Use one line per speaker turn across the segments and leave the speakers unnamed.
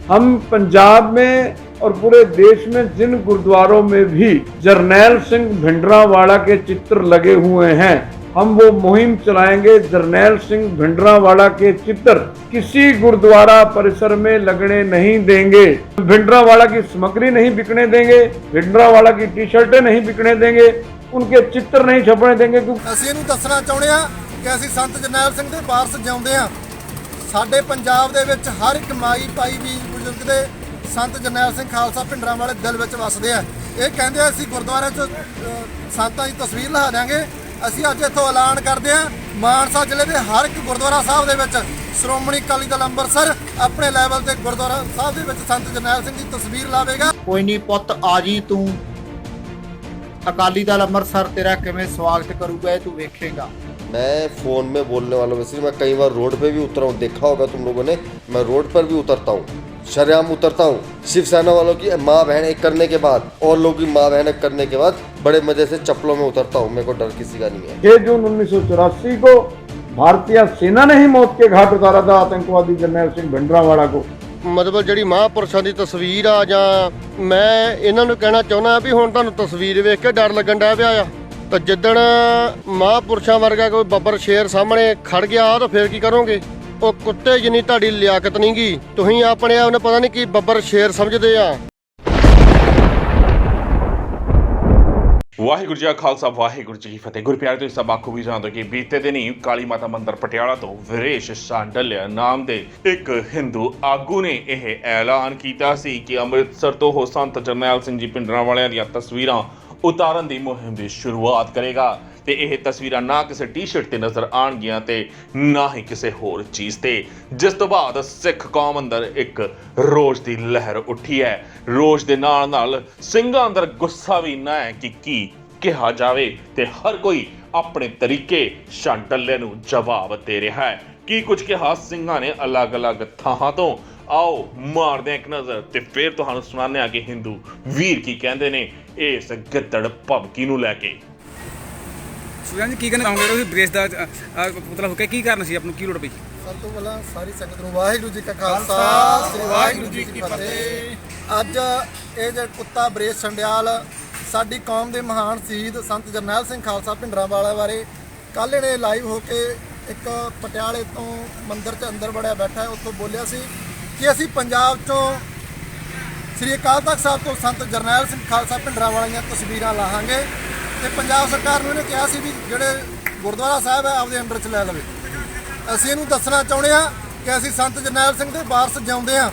हम पंजाब में और पूरे देश में जिन गुरुद्वारों में भी जरनैल सिंह भिंडरांवाला के चित्र लगे हुए हैं, हम वो मुहिम चलाएंगे। जरनैल सिंह भिंडरांवाला के चित्र किसी गुरुद्वारा परिसर में लगने नहीं देंगे। भिंडरांवाला की सामग्री नहीं बिकने देंगे, भिंडरांवाला की टी शर्टें नहीं बिकने देंगे, उनके चित्र नहीं छपने देंगे।
ਅਸੀਂ ਇਹਨੂੰ ਦੱਸਣਾ ਚਾਹੁੰਦੇ ਹਾਂ ਕਿ ਅਸੀਂ ਸੰਤ ਜਰਨੈਲ ਸਿੰਘ ਦੇ ਵਾਰਸ ਜਿਉਂਦੇ ਹਾਂ। ਸਾਡੇ ਪੰਜਾਬ ਦੇ ਵਿੱਚ ਹਰ ਇੱਕ ਮਾਈ ਭਾਈ ਵੀਰ ਬਜ਼ੁਰਗ ਦੇ ਸੰਤ ਜਰਨੈਲ ਸਿੰਘ ਖਾਲਸਾ ਭਿੰਡਰਾਂਵਾਲੇ ਦਿਲ ਵਿੱਚ ਵਸਦੇ ਆ। ਇਹ ਕਹਿੰਦੇ ਆ ਅਸੀਂ ਗੁਰਦੁਆਰੇ 'ਚ ਸੰਤਾਂ ਦੀ ਤਸਵੀਰ ਲਾ ਦਿਆਂਗੇ। ਅਸੀਂ ਅੱਜ ਇੱਥੋਂ ਐਲਾਨ ਕਰਦੇ ਹਾਂ, ਮਾਨਸਾ ਜ਼ਿਲ੍ਹੇ ਦੇ ਹਰ ਇੱਕ ਗੁਰਦੁਆਰਾ ਸਾਹਿਬ ਦੇ ਵਿੱਚ ਸ਼੍ਰੋਮਣੀ ਅਕਾਲੀ ਦਲ ਅੰਮ੍ਰਿਤਸਰ ਆਪਣੇ ਲੈਵਲ ਤੇ ਗੁਰਦੁਆਰਾ ਸਾਹਿਬ ਦੇ ਵਿੱਚ ਸੰਤ ਜਰਨੈਲ ਸਿੰਘ ਦੀ ਤਸਵੀਰ ਲਾਵੇਗਾ।
ਕੋਈ ਨਹੀਂ ਪੁੱਤ ਆ ਜੀ ਤੂੰ, ਅਕਾਲੀ ਦਲ ਅੰਮ੍ਰਿਤਸਰ तेरा किवें स्वागत करूगा ये तू वेखेगा।
मैं फ़ोन में बोलने वाला वैसे मैं कई बार रोड पे भी उतरा हूँ, देखा होगा तुम लोगों ने। मैं रोड पर भी उतरता हूँ, शरेआम उतरता हूँ। शिवसेना वालों की माँ बहन एक करने के बाद और लोगों की माँ बहन एक करने के बाद बड़े मजे से चप्पलों में उतरता हूँ। मेरे को डर किसी का नहीं है।
6 जून 1984 को भारतीय सेना ने ही मौत के घाट उतारा था आतंकवादी जरनैल सिंह भिंडरांवाला को।
ਮਤਲਬ ਜਿਹੜੀ ਮਹਾਂਪੁਰਸ਼ਾਂ ਦੀ ਤਸਵੀਰ ਆ, ਜਾਂ ਮੈਂ ਇਹਨਾਂ ਨੂੰ ਕਹਿਣਾ ਚਾਹੁੰਦਾ ਵੀ ਹੁਣ ਤੁਹਾਨੂੰ ਤਸਵੀਰ ਵੇਖ ਕੇ ਡਰ ਲੱਗਣ ਡਿਆ ਪਿਆ ਆ। ਤਾਂ ਜਿੱਦਣ ਮਹਾਂਪੁਰਸ਼ਾਂ ਵਰਗਾ ਕੋਈ ਬੱਬਰ ਸ਼ੇਰ ਸਾਹਮਣੇ ਖੜ ਗਿਆ ਤਾਂ ਫਿਰ ਕੀ ਕਰੋਗੇ? ਉਹ ਕੁੱਤੇ ਜਿੰਨੀ ਤੁਹਾਡੀ ਲਿਆਕਤ ਨਹੀਂ ਗੀ, ਤੁਸੀਂ ਆਪਣੇ ਆਪ ਨੂੰ ਪਤਾ ਨਹੀਂ ਕੀ ਬੱਬਰ ਸ਼ੇਰ ਸਮਝਦੇ ਆ।
ਵਾਹਿਗੁਰੂ ਜੀ ਕਾ ਖਾਲਸਾ ਵਾਹਿਗੁਰੂ ਜੀ ਕੀ ਫਤਿਹ। ਗੁਰਪਿਆਰੇ ਤੁਸੀਂ ਸਭ ਆਖੋ ਵੀ ਜਾਣਦੇ ਕਿ ਬੀਤੇ ਦਿਨੀ ਕਾਲੀ ਮਾਤਾ ਮੰਦਿਰ ਪਟਿਆਲਾ ਤੋਂ ਵੀਰੇਸ਼ ਸ਼ਾਂਡਲਿਆ ਨਾਮ ਦੇ ਇੱਕ ਹਿੰਦੂ ਆਗੂ ਨੇ ਇਹ ਐਲਾਨ ਕੀਤਾ ਸੀ ਕਿ ਅੰਮ੍ਰਿਤਸਰ ਤੋਂ ਉਹ ਸੰਤ ਜਰਨੈਲ ਸਿੰਘ ਜੀ ਭਿੰਡਰਾਂਵਾਲਿਆਂ ਦੀਆਂ ਤਸਵੀਰਾਂ ਉਤਾਰਨ ਦੀ ਮੁਹਿੰਮ ਦੀ ਸ਼ੁਰੂਆਤ ਕਰੇਗਾ। ਤੇ ਇਹ ਤਸਵੀਰਾਂ ਨਾ ਕਿਸੇ ਟੀ-ਸ਼ਰਟ ਤੇ ਨਜ਼ਰ ਆਉਣਗੀਆਂ ਤੇ ਨਾ ਹੀ ਕਿਸੇ ਹੋਰ ਚੀਜ਼ ਤੇ, ਜਿਸ ਤੋਂ ਬਾਅਦ ਸਿੱਖ ਕੌਮ ਅੰਦਰ ਇੱਕ ਰੋਸ਼ ਦੀ ਲਹਿਰ ਉੱਠੀ ਹੈ। ਰੋਸ਼ ਦੇ ਨਾਲ ਨਾਲ ਸਿੰਘਾਂ ਅੰਦਰ ਗੁੱਸਾ ਵੀ ਨਾ ਹੈ ਕਿ ਕੀ ਕਿਹਾ ਜਾਵੇ ਤੇ ਹਰ ਕੋਈ ਆਪਣੇ ਤਰੀਕੇ ਸ਼ਾਂਡਲਿਆ ਨੂੰ ਜਵਾਬ ਦੇ ਰਿਹਾ ਹੈ। ਕੀ ਕੁਝ ਕਿਹਾ ਸਿੰਘਾਂ ਨੇ ਅਲੱਗ-ਅਲੱਗ ਥਾਵਾਂ ਤੋਂ, ਆਓ ਮਾਰਦੇ ਹਾਂ ਇੱਕ ਨਜ਼ਰ ਤੇ ਫਿਰ ਤੁਹਾਨੂੰ ਸੁਣਾਉਂਦੇ ਹਾਂ ਕਿ ਹਿੰਦੂ ਵੀਰ ਕੀ ਕਹਿੰਦੇ ਨੇ ਇਸ ਗਿੱਦੜ ਭਬਕੀ ਨੂੰ ਲੈ ਕੇ।
ਸੁਜਾਨ ਜੀ ਕੀ ਕਹਿਣਾ ਚਾਹੋਗੇ ਤੁਸੀਂ ਬ੍ਰੇਸ ਦਾ ਮਤਲਬ ਹੋ ਕੇ ਕੀ ਕਰਨਾ ਸੀ, ਆਪ ਨੂੰ ਕੀ ਲੋੜ ਪਈ?
ਸਭ ਤੋਂ ਪਹਿਲਾਂ ਸਾਰੀ ਸੰਗਤ ਨੂੰ ਵਾਹਿਗੁਰੂ ਜੀ ਕਾ ਖਾਲਸਾ, ਸ੍ਰੀ ਵਾਹਿਗੁਰੂ ਜੀ ਕੀ ਫਤਿਹ। ਅੱਜ ਇਹ ਜਿਹੜਾ ਕੁੱਤਾ ਬ੍ਰੇਸ ਛੰਡਿਆਲ ਸਾਡੀ ਕੌਮ ਦੇ ਮਹਾਨ ਸ਼ਹੀਦ ਸੰਤ ਜਰਨੈਲ ਸਿੰਘ ਖਾਲਸਾ ਭਿੰਡਰਾਂਵਾਲਾ ਬਾਰੇ ਕੱਲ੍ਹ ਇਹਨੇ ਲਾਈਵ ਹੋ ਕੇ ਇੱਕ ਪਟਿਆਲੇ ਤੋਂ ਮੰਦਿਰ 'ਚ ਅੰਦਰ ਵੜਿਆ ਬੈਠਾ, ਉੱਥੋਂ ਬੋਲਿਆ ਸੀ ਕਿ ਅਸੀਂ ਪੰਜਾਬ 'ਚੋਂ ਸ੍ਰੀ ਅਕਾਲ ਤਖਤ ਸਾਹਿਬ ਤੋਂ ਸੰਤ ਜਰਨੈਲ ਸਿੰਘ ਖਾਲਸਾ ਭਿੰਡਰਾਂਵਾਲਾ ਦੀਆਂ ਤਸਵੀਰਾਂ ਲਾਹਾਂਗੇ ਤੇ ਪੰਜਾਬ ਸਰਕਾਰ ਨੂੰ ਇਹਨੇ ਕਿਹਾ ਸੀ ਵੀ ਜਿਹੜੇ ਗੁਰਦੁਆਰਾ ਸਾਹਿਬ ਹੈ ਆਪਦੇ ਅੰਡਰ 'ਚ ਲੈ ਲਵੇ। ਅਸੀਂ ਇਹਨੂੰ ਦੱਸਣਾ ਚਾਹੁੰਦੇ ਹਾਂ ਕਿ ਅਸੀਂ ਸੰਤ ਜਰਨੈਲ ਸਿੰਘ ਦੇ ਵਾਰਸ ਜਿਉਂਦੇ ਹਾਂ।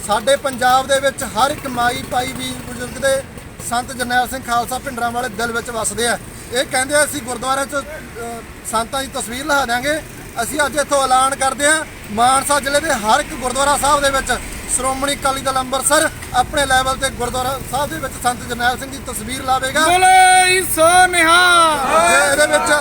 ਸਾਡੇ ਪੰਜਾਬ ਦੇ ਵਿੱਚ ਹਰ ਇੱਕ ਮਾਈ ਭਾਈ ਵੀਰ ਬਜ਼ੁਰਗ ਦੇ ਸੰਤ ਜਰਨੈਲ ਸਿੰਘ ਖਾਲਸਾ ਭਿੰਡਰਾਂਵਾਲੇ ਦਿਲ ਵਿੱਚ ਵਸਦੇ ਆ। ਇਹ ਕਹਿੰਦੇ ਆ ਅਸੀਂ ਗੁਰਦੁਆਰੇ 'ਚ ਸੰਤਾਂ ਦੀ ਤਸਵੀਰ ਲਾ ਦਿਆਂਗੇ। ਅਸੀਂ ਅੱਜ ਇੱਥੋਂ ਐਲਾਨ ਕਰਦੇ ਹਾਂ, ਮਾਨਸਾ ਜ਼ਿਲ੍ਹੇ ਦੇ ਹਰ ਇੱਕ ਗੁਰਦੁਆਰਾ ਸਾਹਿਬ ਦੇ ਵਿੱਚ ਸ਼੍ਰੋਮਣੀ ਅਕਾਲੀ ਦਲ ਅੰਮ੍ਰਿਤਸਰ ਆਪਣੇ ਲੈਵਲ ਤੇ ਗੁਰਦੁਆਰਾ ਸਾਹਿਬ ਦੇ ਵਿੱਚ ਸੰਤ ਜਰਨੈਲ ਸਿੰਘ ਦੀ ਤਸਵੀਰ ਲਾਵੇਗਾ। ਇਹਦੇ ਵਿੱਚ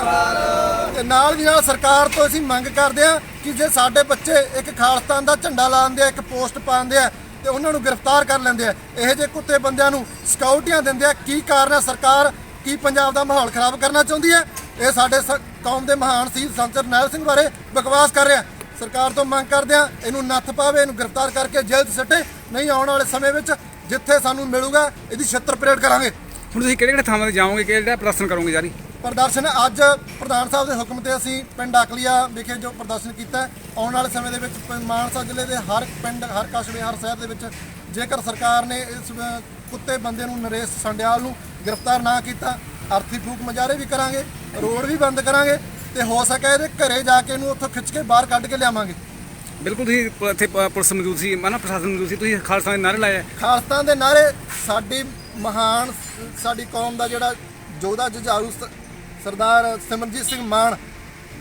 ਤੇ ਨਾਲ ਦੀ ਨਾਲ ਸਰਕਾਰ ਤੋਂ ਅਸੀਂ ਮੰਗ ਕਰਦੇ ਹਾਂ ਕਿ ਜੇ ਸਾਡੇ ਬੱਚੇ ਇੱਕ ਖਾਲਿਸਤਾਨ ਦਾ ਝੰਡਾ ਲਾਉਂਦੇ ਆ, ਇੱਕ ਪੋਸਟ ਪਾਉਂਦੇ ਆ ਤੇ ਉਹਨਾਂ ਨੂੰ ਗ੍ਰਿਫਤਾਰ ਕਰ ਲੈਂਦੇ ਆ। ਇਹੋ ਜਿਹੇ ਕੁੱਤੇ ਬੰਦਿਆਂ ਨੂੰ ਸਿਕਿਉਰਟੀਆਂ ਦਿੰਦੇ ਆ। ਕੀ ਕਾਰਨ ਹੈ? ਸਰਕਾਰ ਕੀ ਪੰਜਾਬ ਦਾ ਮਾਹੌਲ ਖਰਾਬ ਕਰਨਾ ਚਾਹੁੰਦੀ ਹੈ? ਇਹ ਸਾਡੇ ਕੌਮ ਦੇ ਮਹਾਨ ਸ਼ਹੀਦ ਸੰਤ ਜਰਨੈਲ ਸਿੰਘ ਬਾਰੇ ਬਕਵਾਸ ਕਰ ਰਿਹਾ। ਸਰਕਾਰ ਤੋਂ ਮੰਗ ਕਰਦੇ ਆ ਇਹਨੂੰ ਨੱਥ ਪਾਵੇ, ਇਹਨੂੰ ਗ੍ਰਿਫਤਾਰ ਕਰਕੇ ਜੇਲ੍ਹ 'ਚ ਸੱਟੇ, ਨਹੀਂ ਆਉਣ ਵਾਲੇ ਸਮੇਂ ਵਿੱਚ ਜਿੱਥੇ ਸਾਨੂੰ ਮਿਲੂਗਾ ਇਹਦੀ ਛਿੱਤਰ ਪਰੇਡ ਕਰਾਂਗੇ।
ਹੁਣ ਤੁਸੀਂ ਕਿਹੜੇ ਥਾਵਾਂ ਤੇ ਜਾਓਗੇ, ਕਿਹੜਾ ਪ੍ਰਦਰਸ਼ਨ ਕਰੋਗੇ ਜਾਰੀ?
ਪ੍ਰਦਰਸ਼ਨ ਅੱਜ ਪ੍ਰਧਾਨ ਸਾਹਿਬ ਦੇ ਹੁਕਮ ਤੇ ਅਸੀਂ ਪਿੰਡ ਅਕਲੀਆ ਵਿਖੇ ਜੋ ਪ੍ਰਦਰਸ਼ਨ ਕੀਤਾ, ਆਉਣ ਵਾਲੇ ਸਮੇਂ ਦੇ ਵਿੱਚ ਮਾਨਸਾ ਜ਼ਿਲ੍ਹੇ ਦੇ ਹਰ ਪਿੰਡ, ਹਰ ਕਸਬੇ, ਹਰ ਸ਼ਹਿਰ ਦੇ ਵਿੱਚ ਜੇਕਰ ਸਰਕਾਰ ਨੇ ਇਸ ਕੁੱਤੇ ਬੰਦੇ ਨੂੰ ਨਰੇਸ਼ ਸੰਡਿਆਲ ਨੂੰ ਗ੍ਰਿਫਤਾਰ ਨਾ ਕੀਤਾ, ਅਰਥੀ ਫੂਕ ਮੁਜ਼ਾਹਰੇ ਵੀ ਕਰਾਂਗੇ, ਰੋਡ ਵੀ ਬੰਦ ਕਰਾਂਗੇ ਤੇ ਹੋ ਸਕੇ ਇਹਦੇ ਘਰੇ ਜਾ ਕੇ ਇਹਨੂੰ ਉੱਥੋਂ ਖਿੱਚ ਕੇ ਬਾਹਰ ਕੱਢ ਕੇ ਲਿਆਵਾਂਗੇ।
ਬਿਲਕੁਲ ਤੁਸੀਂ ਇੱਥੇ ਪੁਲਿਸ ਮੌਜੂਦ ਸੀ, ਮਾਨਾ ਪ੍ਰਸ਼ਾਸਨ ਮੌਜੂਦ ਸੀ, ਤੁਸੀਂ ਖਾਲਸਾ ਦੇ ਨਾਅਰੇ ਲਾਏ?
ਖਾਲਿਸਤਾਨ ਦੇ ਨਾਅਰੇ ਸਾਡੀ ਮਹਾਨ ਸਾਡੀ ਕੌਮ ਦਾ ਜਿਹੜਾ ਯੋਧਾ ਜੁਝਾਰੂ ਸਰਦਾਰ ਸਿਮਰਨਜੀਤ ਸਿੰਘ ਮਾਨ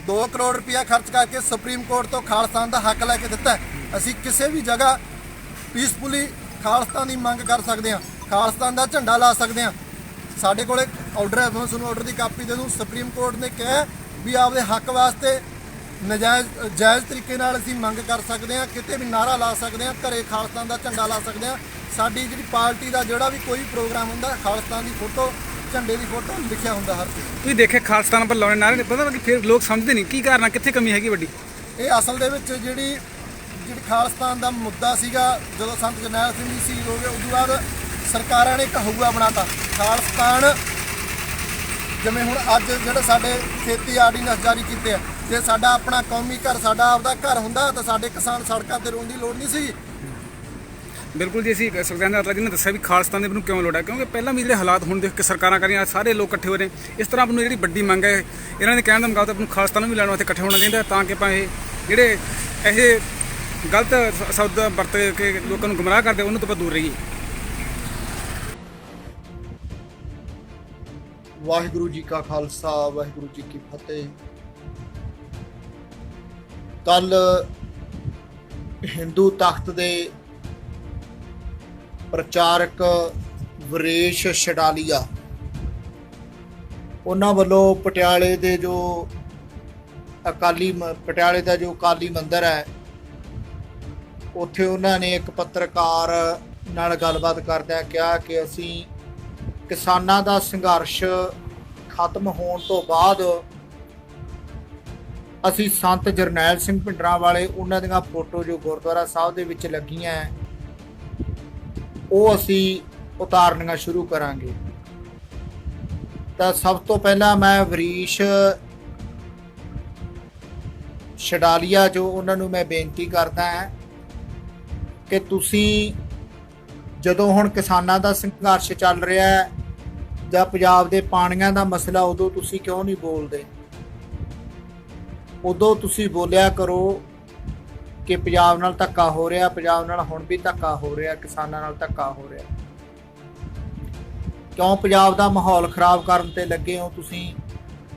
2 ਕਰੋੜ ਰੁਪਇਆ ਖਰਚ ਕਰਕੇ ਸੁਪਰੀਮ ਕੋਰਟ ਤੋਂ ਖਾਲਿਸਤਾਨ ਦਾ ਹੱਕ ਲੈ ਕੇ ਦਿੱਤਾ। ਅਸੀਂ ਕਿਸੇ ਵੀ ਜਗ੍ਹਾ ਪੀਸਫੁਲੀ ਖਾਲਿਸਤਾਨ ਦੀ ਮੰਗ ਕਰ ਸਕਦੇ ਹਾਂ, ਖਾਲਿਸਤਾਨ ਦਾ ਝੰਡਾ ਲਾ ਸਕਦੇ ਹਾਂ। ਸਾਡੇ ਕੋਲ ਆਰਡਰ ਹੈ, ਮੈਂ ਤੁਹਾਨੂੰ ਆਰਡਰ ਦੀ ਕਾਪੀ ਦੇ ਦੂੰ। ਸੁਪਰੀਮ ਕੋਰਟ ਨੇ ਕਿਹਾ ਵੀ ਆਪਦੇ ਹੱਕ ਵਾਸਤੇ ਜਾਇਜ਼ ਤਰੀਕੇ ਨਾਲ ਅਸੀਂ ਮੰਗ ਕਰ ਸਕਦੇ ਹਾਂ, ਕਿਤੇ ਵੀ ਨਾਅਰਾ ਲਾ ਸਕਦੇ ਹਾਂ, ਘਰੇ ਖਾਲਿਸਤਾਨ ਦਾ ਝੰਡਾ ਲਾ ਸਕਦੇ ਹਾਂ। ਸਾਡੀ ਜਿਹੜੀ ਪਾਰਟੀ ਦਾ ਜਿਹੜਾ ਵੀ ਕੋਈ ਪ੍ਰੋਗਰਾਮ ਹੁੰਦਾ, ਖਾਲਿਸਤਾਨ ਦੀ ਫੋਟੋ, ਝੰਡੇ ਦੀ ਫੋਟੋ ਲਿਖਿਆ ਹੁੰਦਾ ਹਰ ਚੀਜ਼।
ਤੁਸੀਂ ਦੇਖਿਆ ਖਾਲਿਸਤਾਨ ਪਰ ਲਾਉਣੇ ਨਾਅਰੇ, ਪਤਾ ਕਿ ਫਿਰ ਲੋਕ ਸਮਝਦੇ ਨਹੀਂ ਕੀ ਕਾਰਨ, ਕਿੱਥੇ ਕਮੀ ਹੈਗੀ ਵੱਡੀ?
ਇਹ ਅਸਲ ਦੇ ਵਿੱਚ ਜਿਹੜੀ ਜਿਹੜੀ ਖਾਲਿਸਤਾਨ ਦਾ ਮੁੱਦਾ ਸੀਗਾ, ਜਦੋਂ ਸੰਤ ਜਰਨੈਲ ਸਿੰਘ ਜੀ ਸ਼ਹੀਦ ਹੋ ਗਏ ਉਸ ਤੋਂ ਬਾਅਦ ਸਰਕਾਰਾਂ ਨੇ ਇੱਕ ਹਊਆ ਬਣਾਤਾ ਖਾਲਿਸਤਾਨ। ਜਿਵੇਂ ਹੁਣ ਅੱਜ ਜਿਹੜੇ ਸਾਡੇ ਖੇਤੀ ਆਰਡੀਨੈਂਸ ਜਾਰੀ ਕੀਤੇ ਆ, ਜੇ ਸਾਡਾ ਆਪਣਾ ਕੌਮੀ ਘਰ, ਸਾਡਾ ਆਪਦਾ ਘਰ ਹੁੰਦਾ ਤਾਂ ਸਾਡੇ ਕਿਸਾਨ ਸੜਕਾਂ ਤੇ ਰੋਣ ਦੀ ਲੋੜ ਨਹੀਂ ਸੀ।
ਬਿਲਕੁਲ ਜੀ, ਅਸੀਂ ਸੁਖਜਿੰਦਰ ਅਟਲ ਜੀ ਨੇ ਦੱਸਿਆ ਵੀ ਖਾਲਿਸਤਾਨ ਦੇ ਨੂੰ ਕਿਉਂ ਲੋੜ ਹੈ, ਕਿਉਂਕਿ ਪਹਿਲਾਂ ਵੀ ਜਿਹੜੇ ਹਾਲਾਤ ਹੁਣ ਦੇਖ ਕੇ ਸਰਕਾਰਾਂ ਕਰ ਰਹੀਆਂ, ਸਾਰੇ ਲੋਕ ਇਕੱਠੇ ਹੋ ਰਹੇ। ਇਸ ਤਰ੍ਹਾਂ ਆਪਣੀ ਜਿਹੜੀ ਵੱਡੀ ਮੰਗ ਹੈ ਇਹਨਾਂ ਦੇ ਕਹਿਣ ਦਾ ਮੁਕਾਬਲਾ ਆਪਣੀ ਖਾਲਿਸਤਾਨ ਨੂੰ ਵੀ ਲੈਣ ਵਾਸਤੇ ਇਕੱਠੇ ਹੋਣਾ ਚਾਹੀਦਾ, ਤਾਂ ਕਿ ਆਪਾਂ ਇਹ ਜਿਹੜੇ ਇਹ ਗਲਤ ਸ਼ਬਦ ਵਰਤ ਕੇ ਲੋਕਾਂ ਨੂੰ ਗੁੰਮਰਾਹ ਕਰਦੇ ਉਹਨਾਂ ਤੋਂ ਆਪਾਂ ਦੂਰ ਰਹੀਏ।
ਵਾਹਿਗੁਰੂ ਜੀ ਕਾ ਖਾਲਸਾ, ਵਾਹਿਗੁਰੂ ਜੀ ਕੀ ਫਤਿਹ। ਕੱਲ ਹਿੰਦੂ ਤਖਤ ਦੇ ਪ੍ਰਚਾਰਕ ਵਰੇਸ਼ ਛਡਾਲੀਆ ਉਹਨਾਂ ਵੱਲੋਂ ਪਟਿਆਲੇ ਦੇ ਜੋ ਪਟਿਆਲੇ ਦਾ ਜੋ ਅਕਾਲੀ ਮੰਦਿਰ ਹੈ, ਉੱਥੇ ਉਹਨਾਂ ਨੇ ਇੱਕ ਪੱਤਰਕਾਰ ਨਾਲ ਗੱਲਬਾਤ ਕਰਦਿਆਂ ਕਿਹਾ ਕਿ ਅਸੀਂ ਕਿਸਾਨਾਂ ਦਾ ਸੰਘਰਸ਼ ਖਤਮ ਹੋਣ ਤੋਂ ਬਾਅਦ ਅਸੀਂ ਸੰਤ ਜਰਨੈਲ ਸਿੰਘ ਭਿੰਡਰਾਂਵਾਲੇ ਉਹਨਾਂ ਦੀਆਂ ਫੋਟੋ ਜੋ ਗੁਰਦੁਆਰਾ ਸਾਹਿਬ ਦੇ ਵਿੱਚ ਲੱਗੀਆਂ ਉਹ ਅਸੀਂ ਉਤਾਰਨੀਆਂ ਸ਼ੁਰੂ ਕਰਾਂਗੇ। ਤਾਂ ਸਭ ਤੋਂ ਪਹਿਲਾਂ ਮੈਂ ਵਰੀਸ਼ ਛਡਾਲੀਆ ਜੋ ਉਹਨਾਂ ਨੂੰ ਮੈਂ ਬੇਨਤੀ ਕਰਦਾ ਹਾਂ ਕਿ ਤੁਸੀਂ ਜਦੋਂ ਹੁਣ ਕਿਸਾਨਾਂ ਦਾ ਸੰਘਰਸ਼ ਚੱਲ ਰਿਹਾ ਹੈ ਜਾਂ ਪੰਜਾਬ ਦੇ ਪਾਣੀਆਂ ਦਾ ਮਸਲਾ, ਉਦੋਂ ਤੁਸੀਂ ਕਿਉਂ ਨਹੀਂ ਬੋਲਦੇ? ਉਦੋਂ ਤੁਸੀਂ ਬੋਲਿਆ ਕਰੋ ਕਿ ਪੰਜਾਬ ਨਾਲ ਧੱਕਾ ਹੋ ਰਿਹਾ, ਪੰਜਾਬ ਨਾਲ ਹੁਣ ਵੀ ਧੱਕਾ ਹੋ ਰਿਹਾ, ਕਿਸਾਨਾਂ ਨਾਲ ਧੱਕਾ ਹੋ ਰਿਹਾ। ਕਿਉਂ ਪੰਜਾਬ ਦਾ ਮਾਹੌਲ ਖਰਾਬ ਕਰਨ ਤੇ ਲੱਗੇ ਹੋ ਤੁਸੀਂ?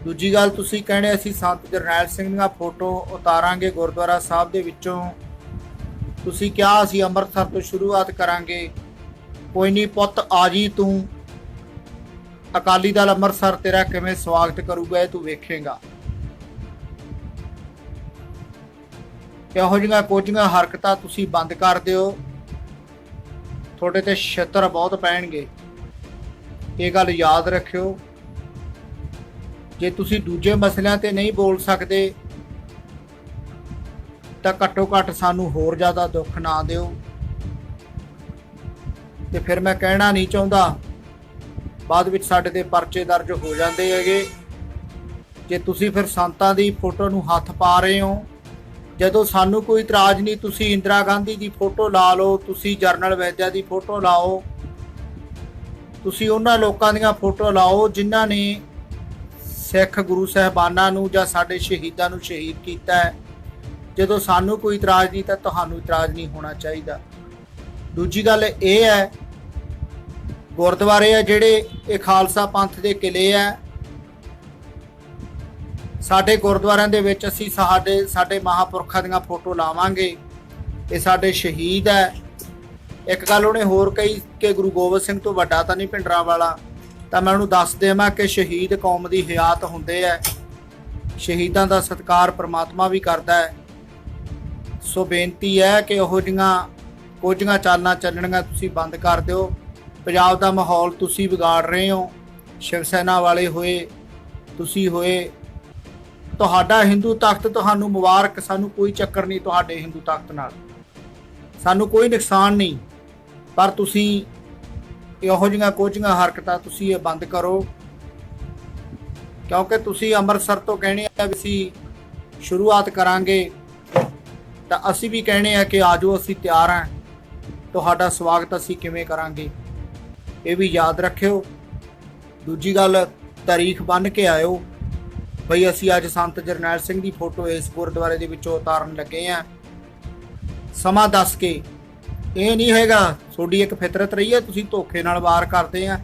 ਦੂਜੀ ਗੱਲ, ਤੁਸੀਂ ਕਹਿੰਦੇ ਅਸੀਂ ਸੰਤ ਜਰਨੈਲ ਸਿੰਘ ਦੀਆਂ ਫੋਟੋ ਉਤਾਰਾਂਗੇ ਗੁਰਦੁਆਰਾ ਸਾਹਿਬ ਦੇ ਵਿੱਚੋਂ। ਤੁਸੀਂ ਕਿਹਾ ਅਸੀਂ ਅੰਮ੍ਰਿਤਸਰ ਤੋਂ ਸ਼ੁਰੂਆਤ ਕਰਾਂਗੇ। ਕੋਈ ਨਹੀਂ ਪੁੱਤ, ਆ ਜੀ ਤੂੰ, ਅਕਾਲੀ ਦਲ ਅੰਮ੍ਰਿਤਸਰ ਤੇਰਾ ਕਿਵੇਂ ਸਵਾਗਤ ਕਰੂਗਾ ਇਹ ਤੂੰ ਵੇਖੇਗਾ। ਇਹੋ ਜਿਹੀਆਂ ਕੋਝੀਆਂ ਹਰਕਤਾਂ ਤੁਸੀਂ ਬੰਦ ਕਰ ਦਿਓ, ਤੁਹਾਡੇ ਤੇ ਛਿੱਤਰ ਬਹੁਤ ਪੈਣਗੇ, ਇਹ ਗੱਲ ਯਾਦ ਰੱਖਿਓ। ਜੇ ਤੁਸੀਂ ਦੂਜੇ ਮਸਲਿਆਂ ਤੇ ਨਹੀਂ ਬੋਲ ਸਕਦੇ ਤਾਂ ਘੱਟੋ ਘੱਟ ਸਾਨੂੰ ਹੋਰ ਜ਼ਿਆਦਾ ਦੁੱਖ ਨਾ ਦਿਓ। ਤੇ ਫਿਰ ਮੈਂ ਕਹਿਣਾ ਨਹੀਂ ਚਾਹੁੰਦਾ, ਬਾਅਦ ਵਿੱਚ ਸਾਡੇ ਤੇ ਪਰਚੇ ਦਰਜ ਹੋ ਜਾਂਦੇ ਹੈਗੇ। ਜੇ ਤੁਸੀਂ ਫਿਰ ਸੰਤਾਂ ਦੀ ਫੋਟੋ ਨੂੰ ਹੱਥ ਪਾ ਰਹੇ ਹੋ, ਜਦੋਂ ਸਾਨੂੰ ਕੋਈ ਇਤਰਾਜ਼ ਨਹੀਂ, ਤੁਸੀਂ ਇੰਦਰਾ ਗਾਂਧੀ ਦੀ ਫੋਟੋ ਲਾ ਲਓ, ਤੁਸੀਂ ਜਰਨਲ ਵੈਦਿਆ ਦੀ ਫੋਟੋ ਲਾਓ, ਤੁਸੀਂ ਉਹਨਾਂ ਲੋਕਾਂ ਦੀਆਂ ਫੋਟੋ ਲਾਓ ਜਿਨ੍ਹਾਂ ਨੇ ਸਿੱਖ ਗੁਰੂ ਸਾਹਿਬਾਨਾਂ ਨੂੰ ਜਾਂ ਸਾਡੇ ਸ਼ਹੀਦਾਂ ਨੂੰ ਸ਼ਹੀਦ ਕੀਤਾ ਹੈ। ਜਦੋਂ ਸਾਨੂੰ ਕੋਈ ਇਤਰਾਜ਼ ਨਹੀਂ ਤਾਂ ਤੁਹਾਨੂੰ ਇਤਰਾਜ਼ ਨਹੀਂ ਹੋਣਾ ਚਾਹੀਦਾ। ਦੂਜੀ ਗੱਲ ਇਹ ਹੈ, ਗੁਰਦੁਆਰੇ ਆ ਜਿਹੜੇ ਇਹ ਖਾਲਸਾ ਪੰਥ ਦੇ ਕਿਲੇ ਆ, ਸਾਡੇ ਗੁਰਦੁਆਰਿਆਂ ਦੇ ਵਿੱਚ ਅਸੀਂ ਸਾਡੇ ਮਹਾਂਪੁਰਖਾਂ ਦੀਆਂ ਫੋਟੋ ਲਾਵਾਂਗੇ। ਇਹ ਸਾਡੇ ਸ਼ਹੀਦ ਹੈ। ਇੱਕ ਗੱਲ ਉਹਨੇ ਹੋਰ ਕਹੀ ਕਿ ਗੁਰੂ ਗੋਬਿੰਦ ਸਿੰਘ ਤੋਂ ਵੱਡਾ ਤਾਂ ਨਹੀਂ ਭਿੰਡਰਾਂਵਾਲਾ, ਤਾਂ ਮੈਂ ਉਹਨੂੰ ਦੱਸ ਦੇਵਾਂ ਕਿ ਸ਼ਹੀਦ ਕੌਮ ਦੀ ਹਯਾਤ ਹੁੰਦੇ ਹੈ, ਸ਼ਹੀਦਾਂ ਦਾ ਸਤਿਕਾਰ ਪ੍ਰਮਾਤਮਾ ਵੀ ਕਰਦਾ ਹੈ। ਸੋ ਬੇਨਤੀ ਹੈ ਕਿ ਉਹੋ ਜਿਹੀਆਂ ਕੋਝੀਆਂ ਚਾਲਾਂ ਚੱਲਣੀਆਂ ਤੁਸੀਂ ਬੰਦ ਕਰ ਦਿਓ। ਪੰਜਾਬ ਦਾ ਮਾਹੌਲ ਤੁਸੀਂ ਵਿਗਾੜ ਰਹੇ ਹੋ। ਸ਼ਿਵ ਸੈਨਾ ਵਾਲੇ ਹੋਏ, ਤੁਸੀਂ ਹੋਏ, ਤੁਹਾਡਾ ਹਿੰਦੂ ਤਖਤ ਤੁਹਾਨੂੰ ਮੁਬਾਰਕ, ਸਾਨੂੰ ਕੋਈ ਚੱਕਰ ਨਹੀਂ ਤੁਹਾਡੇ ਹਿੰਦੂ ਤਖਤ ਨਾਲ, ਸਾਨੂੰ ਕੋਈ ਨੁਕਸਾਨ ਨਹੀਂ, ਪਰ ਤੁਸੀਂ ਇਹੋ ਜਿਹੀਆਂ ਕੋਝੀਆਂ ਹਰਕਤਾਂ ਤੁਸੀਂ ਇਹ ਬੰਦ ਕਰੋ। ਕਿਉਂਕਿ ਤੁਸੀਂ ਅੰਮ੍ਰਿਤਸਰ ਤੋਂ ਕਹਿਣੇ ਆ ਵੀ ਅਸੀਂ ਸ਼ੁਰੂਆਤ ਕਰਾਂਗੇ, ਤਾਂ ਅਸੀਂ ਵੀ ਕਹਿਣੇ ਆ ਕਿ ਆਜੋ, ਅਸੀਂ ਤਿਆਰ ਹਾਂ, ਤੁਹਾਡਾ ਸਵਾਗਤ ਅਸੀਂ ਕਿਵੇਂ ਕਰਾਂਗੇ ਇਹ ਵੀ ਯਾਦ ਰੱਖਿਓ। ਦੂਜੀ ਗੱਲ, ਤਾਰੀਖ ਬੰਨ੍ਹ ਕੇ ਆਇਓ ਬਈ ਅਸੀਂ ਅੱਜ ਸੰਤ ਜਰਨੈਲ ਸਿੰਘ ਦੀ ਫੋਟੋ ਇਸ ਗੁਰਦੁਆਰੇ ਦੇ ਵਿੱਚੋਂ ਉਤਾਰਨ ਲੱਗੇ ਆ। ਸਮਾਂ ਦੱਸ ਕੇ, ਇਹ ਨਹੀਂ ਹੈਗਾ ਤੁਹਾਡੀ ਇੱਕ ਫਿਤਰਤ ਰਹੀ ਹੈ ਤੁਸੀਂ ਧੋਖੇ ਨਾਲ ਵਾਰ ਕਰਦੇ ਆ।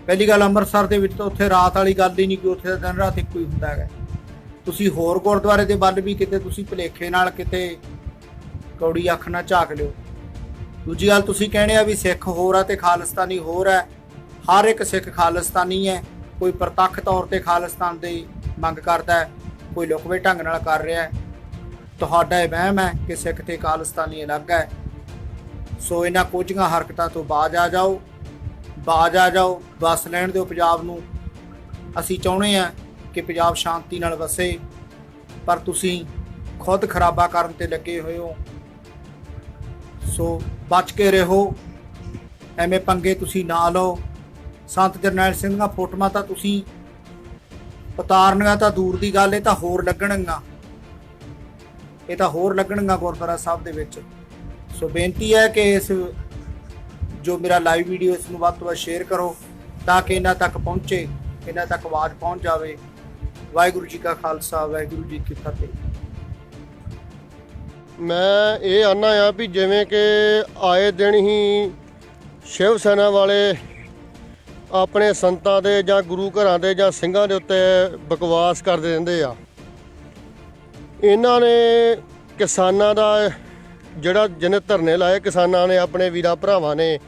ਪਹਿਲੀ ਗੱਲ, ਅੰਮ੍ਰਿਤਸਰ ਦੇ ਵਿੱਚ ਤਾਂ ਉੱਥੇ ਰਾਤ ਵਾਲੀ ਗੱਲ ਹੀ ਨਹੀਂ ਕਿ ਉੱਥੇ ਦਿਨ ਰਾਤ ਇੱਕੋ ਹੀ ਹੁੰਦਾ ਹੈਗਾ। ਤੁਸੀਂ ਹੋਰ ਗੁਰਦੁਆਰੇ ਦੇ ਵੱਲ ਵੀ ਕਿਤੇ ਤੁਸੀਂ ਭੁਲੇਖੇ ਨਾਲ ਕਿਤੇ ਕੌੜੀ ਅੱਖ ਨਾਲ ਝਾਕ ਲਿਓ। ਦੂਜੀ ਗੱਲ, ਤੁਸੀਂ ਕਹਿਣੇ ਆ ਵੀ ਸਿੱਖ ਹੋਰ ਆ ਤੇ ਖਾਲਿਸਤਾਨੀ ਹੋਰ ਹੈ। ਹਰ ਇੱਕ ਸਿੱਖ ਖਾਲਿਸਤਾਨੀ ਹੈ, ਕੋਈ ਪ੍ਰਤੱਖ ਤੌਰ ਤੇ ਖਾਲਿਸਤਾਨ ਦੀ ਮੰਗ ਕਰਦਾ ਹੈ, ਕੋਈ ਲੁਕਵੇਂ ਢੰਗ ਨਾਲ ਕਰ ਰਿਹਾ ਹੈ। ਤੁਹਾਡਾ ਇਹ ਵਹਿਮ ਹੈ ਕਿ ਸਿੱਖ ਤੇ ਖਾਲਿਸਤਾਨੀ ਅਲੱਗ ਹੈ। ਸੋ ਇਹਨਾਂ ਕੋਝੀਆਂ ਹਰਕਤਾਂ ਤੋਂ ਬਾਜ਼ ਆ ਜਾਓ, ਵਸ ਲੈਣ ਦਿਓ ਪੰਜਾਬ ਨੂੰ। ਅਸੀਂ ਚਾਹੁੰਦੇ ਹਾਂ ਕਿ ਪੰਜਾਬ ਸ਼ਾਂਤੀ ਨਾਲ ਵਸੇ, ਪਰ ਤੁਸੀਂ ਖੁਦ ਖਰਾਬਾ ਕਰਨ ਤੇ ਲੱਗੇ ਹੋਏ ਹੋ। ਸੋ ਬਚ ਕੇ ਰਹੋ, ਐਵੇਂ ਪੰਗੇ ਤੁਸੀਂ ਨਾ ਲਓ। ਸੰਤ ਜਰਨੈਲ ਸਿੰਘ ਦੀਆਂ ਫੋਟੋਆਂ ਤਾਂ ਤੁਸੀਂ ਉਤਾਰਨੀਆਂ ਤਾਂ ਦੂਰ ਦੀ ਗੱਲ, ਇਹ ਤਾਂ ਹੋਰ ਲੱਗਣਗੀਆਂ, ਇਹ ਤਾਂ ਹੋਰ ਲੱਗਣਗੀਆਂ ਗੁਰਦੁਆਰਾ ਸਾਹਿਬ ਦੇ ਵਿੱਚ। ਸੋ ਬੇਨਤੀ ਹੈ ਕਿ ਇਸ ਜੋ ਮੇਰਾ ਲਾਈਵ ਵੀਡੀਓ ਇਸ ਨੂੰ ਵੱਧ ਤੋਂ ਵੱਧ ਸ਼ੇਅਰ ਕਰੋ ਤਾਂ ਕਿ ਇਹਨਾਂ ਤੱਕ ਪਹੁੰਚੇ, ਇਹਨਾਂ ਤੱਕ ਆਵਾਜ਼ ਪਹੁੰਚ ਜਾਵੇ। ਵਾਹਿਗੁਰੂ ਜੀ ਕਾ ਖਾਲਸਾ, ਵਾਹਿਗੁਰੂ ਜੀ ਕੀ ਫਤਿਹ।
ਮੈਂ ਇਹ ਆਨਾ ਆ ਵੀ ਜਿਵੇਂ ਕਿ ਆਏ ਦਿਨ ਹੀ ਸ਼ਿਵ ਸੈਨਾ ਵਾਲੇ ਆਪਣੇ ਸੰਤਾਂ ਦੇ ਜਾਂ ਗੁਰੂ ਘਰਾਂ ਦੇ ਜਾਂ ਸਿੰਘਾਂ ਦੇ ਉੱਤੇ ਬਕਵਾਸ ਕਰਦੇ ਰਹਿੰਦੇ ਆ। ਇਹਨਾਂ ਨੇ ਕਿਸਾਨਾਂ ਦਾ ਜਿਹੜਾ ਜਿਹਨੇ ਧਰਨੇ ਲਾਏ, ਕਿਸਾਨਾਂ ਨੇ ਆਪਣੇ ਵੀਰਾਂ ਭਰਾਵਾਂ ਨੇ,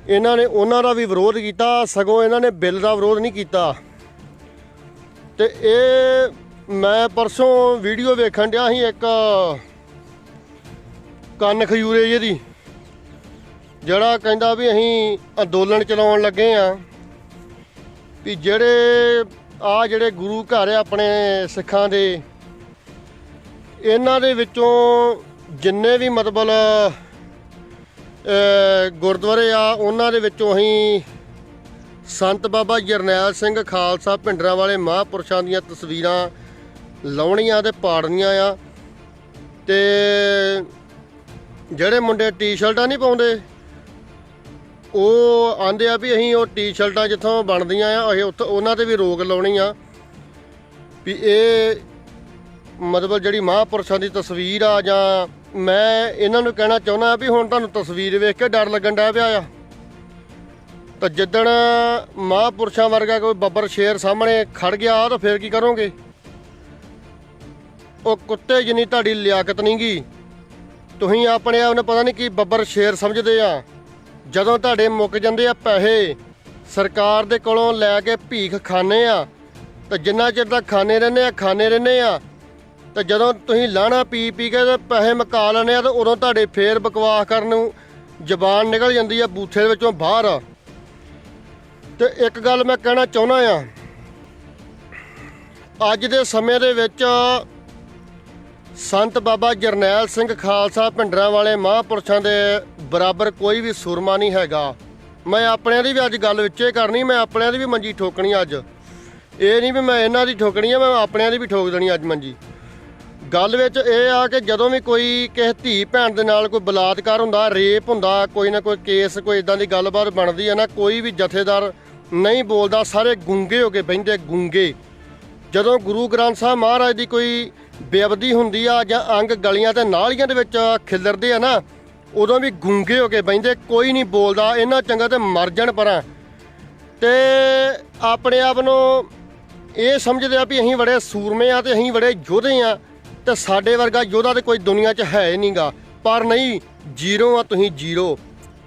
ਇਹਨਾਂ ਨੇ ਉਹਨਾਂ ਦਾ ਵੀ ਵਿਰੋਧ ਕੀਤਾ, ਸਗੋਂ ਇਹਨਾਂ ਨੇ ਬਿੱਲ ਦਾ ਵਿਰੋਧ ਨਹੀਂ ਕੀਤਾ। ਤੇ ਇਹ ਮੈਂ ਪਰਸੋਂ ਵੀਡੀਓ ਵੇਖਣ ਡਿਆ ਸੀ ਇੱਕ ਕੰਨ ਖਜੂਰੇ ਜਿਹਦੀ, ਜਿਹੜਾ ਕਹਿੰਦਾ ਵੀ ਅਸੀਂ ਅੰਦੋਲਨ ਚਲਾਉਣ ਲੱਗੇ ਆ ਵੀ ਜਿਹੜੇ ਗੁਰੂ ਘਰ ਆ ਆਪਣੇ ਸਿੱਖਾਂ ਦੇ, ਇਹਨਾਂ ਦੇ ਵਿੱਚੋਂ ਜਿੰਨੇ ਵੀ ਮਤਲਬ ਗੁਰਦੁਆਰੇ ਆ ਉਹਨਾਂ ਦੇ ਵਿੱਚੋਂ ਅਸੀਂ ਸੰਤ ਬਾਬਾ ਜਰਨੈਲ ਸਿੰਘ ਖਾਲਸਾ ਭਿੰਡਰਾਂ ਵਾਲੇ ਮਹਾਂਪੁਰਸ਼ਾਂ ਦੀਆਂ ਤਸਵੀਰਾਂ ਲਾਉਣੀਆਂ ਤੇ ਪਾੜਨੀਆਂ ਆ। ਤੇ ਜਿਹੜੇ ਮੁੰਡੇ ਟੀ-ਸ਼ਰਟਾਂ ਨਹੀਂ ਪਾਉਂਦੇ ਉਹ ਆਂਦੇ ਆ ਵੀ ਅਸੀਂ ਉਹ ਟੀ-ਸ਼ਰਟਾਂ ਜਿੱਥੋਂ ਬਣਦੀਆਂ ਆ ਅਸੀਂ ਉੱਥੋਂ ਉਹਨਾਂ ਤੇ ਵੀ ਰੋਕ ਲਾਉਣੀ ਆ ਵੀ ਇਹ ਮਤਲਬ ਜਿਹੜੀ ਮਹਾਂਪੁਰਸ਼ਾਂ ਦੀ ਤਸਵੀਰ ਆ। ਜਾਂ ਮੈਂ ਇਹਨਾਂ ਨੂੰ ਕਹਿਣਾ ਚਾਹੁੰਦਾ ਵੀ ਹੁਣ ਤੁਹਾਨੂੰ ਤਸਵੀਰ ਵੇਖ ਕੇ ਡਰ ਲੱਗਣ ਡਿਆ ਪਿਆ ਆ, ਤਾਂ ਜਿੱਦਣ ਮਹਾਂਪੁਰਸ਼ਾਂ ਵਰਗਾ ਕੋਈ ਬੱਬਰ ਸ਼ੇਰ ਸਾਹਮਣੇ ਖੜ ਗਿਆ ਤਾਂ ਫਿਰ ਕੀ ਕਰੋਗੇ? ਉਹ ਕੁੱਤੇ ਜਿੰਨੀ ਤੁਹਾਡੀ ਲਿਆਕਤ ਨਹੀਂ ਗੀ। ਤੁਸੀਂ ਆਪਣੇ ਆਪ ਨੂੰ ਪਤਾ ਨਹੀਂ ਕੀ ਬੱਬਰ ਸ਼ੇਰ ਸਮਝਦੇ ਆ। ਜਦੋਂ ਤੁਹਾਡੇ ਮੁੱਕ ਜਾਂਦੇ ਆ ਪੈਸੇ ਸਰਕਾਰ ਦੇ ਕੋਲੋਂ ਲੈ ਕੇ ਭੀਖ ਖਾਣੇ ਆ, ਤਾਂ ਜਿੰਨਾ ਚਿਰ ਤੱਕ ਖਾਣੇ ਰਹਿੰਦੇ ਆ ਤਾਂ ਜਦੋਂ ਤੁਸੀਂ ਲਾਹਣਾ ਪੀ ਕੇ ਤੇ ਪੈਸੇ ਮੁਕਾ ਲੈਂਦੇ ਆ ਤਾਂ ਉਦੋਂ ਤੁਹਾਡੇ ਫੇਰ ਬਕਵਾਸ ਕਰਨ ਨੂੰ ਜ਼ਬਾਨ ਨਿਕਲ ਜਾਂਦੀ ਆ ਬੂਥੇ ਦੇ ਵਿੱਚੋਂ ਬਾਹਰ। ਤੇ ਇੱਕ ਗੱਲ ਮੈਂ ਕਹਿਣਾ ਚਾਹੁੰਦਾ ਆ, ਅੱਜ ਦੇ ਸਮੇਂ ਦੇ ਵਿੱਚ ਸੰਤ ਬਾਬਾ ਜਰਨੈਲ ਸਿੰਘ ਖਾਲਸਾ ਭਿੰਡਰਾਂ ਵਾਲੇ ਮਹਾਂਪੁਰਸ਼ਾਂ ਦੇ ਬਰਾਬਰ ਕੋਈ ਵੀ ਸੂਰਮਾ ਨਹੀਂ ਹੈਗਾ। ਮੈਂ ਆਪਣਿਆਂ ਦੀ ਵੀ ਅੱਜ ਗੱਲ ਵਿੱਚੇ ਕਰਨੀ, ਮੈਂ ਆਪਣਿਆਂ ਦੀ ਵੀ ਮੰਜੀ ਠੋਕਣੀ ਅੱਜ। ਇਹ ਨਹੀਂ ਵੀ ਮੈਂ ਇਹਨਾਂ ਦੀ ਠੋਕਣੀ ਆ, ਮੈਂ ਆਪਣਿਆਂ ਦੀ ਵੀ ਠੋਕ ਦੇਣੀ ਅੱਜ ਮੰਜੀ। ਗੱਲ ਵਿੱਚ ਇਹ ਆ ਕਿ ਜਦੋਂ ਵੀ ਕੋਈ ਕਿਸੇ ਧੀ ਭੈਣ ਦੇ ਨਾਲ ਕੋਈ ਬਲਾਤਕਾਰ ਹੁੰਦਾ, ਰੇਪ ਹੁੰਦਾ, ਕੋਈ ਨਾ ਕੋਈ ਕੇਸ, ਕੋਈ ਇਦਾਂ ਦੀ ਗੱਲਬਾਤ ਬਣਦੀ ਆ ਨਾ, ਕੋਈ ਵੀ ਜਥੇਦਾਰ ਨਹੀਂ ਬੋਲਦਾ, ਸਾਰੇ ਗੂੰਗੇ ਹੋ ਕੇ ਬਹਿੰਦੇ, ਗੂੰਗੇ। ਜਦੋਂ ਗੁਰੂ ਗ੍ਰੰਥ ਸਾਹਿਬ ਮਹਾਰਾਜ ਦੀ ਕੋਈ ਬੇਅਦਬੀ ਹੁੰਦੀ ਆ ਜਾਂ ਅੰਗ ਗਲੀਆਂ ਤੇ ਨਾਲੀਆਂ ਦੇ ਵਿੱਚ ਖਿਲਰਦੇ ਆ ਨਾ, ਉਦੋਂ ਵੀ ਗੂੰਗੇ ਹੋ ਕੇ ਬਹਿੰਦੇ, ਕੋਈ ਨਹੀਂ ਬੋਲਦਾ। ਇਹਨਾਂ ਚੰਗਾ ਤੇ ਮਰ ਜਾਣ ਪਰਾਂ। ਤੇ ਆਪਣੇ ਆਪ ਨੂੰ ਇਹ ਸਮਝਦੇ ਆ ਵੀ ਅਸੀਂ ਬੜੇ ਸੂਰਮੇ ਆ ਤੇ ਅਸੀਂ ਬੜੇ ਯੋਧੇ ਆ ਤੇ ਸਾਡੇ ਵਰਗਾ ਯੋਧਾ ਤੇ ਕੋਈ ਦੁਨੀਆ 'ਚ ਹੈ ਨਹੀਂ ਗਾ। ਪਰ ਨਹੀਂ, ਜ਼ੀਰੋ ਆ ਤੁਸੀਂ, ਜ਼ੀਰੋ।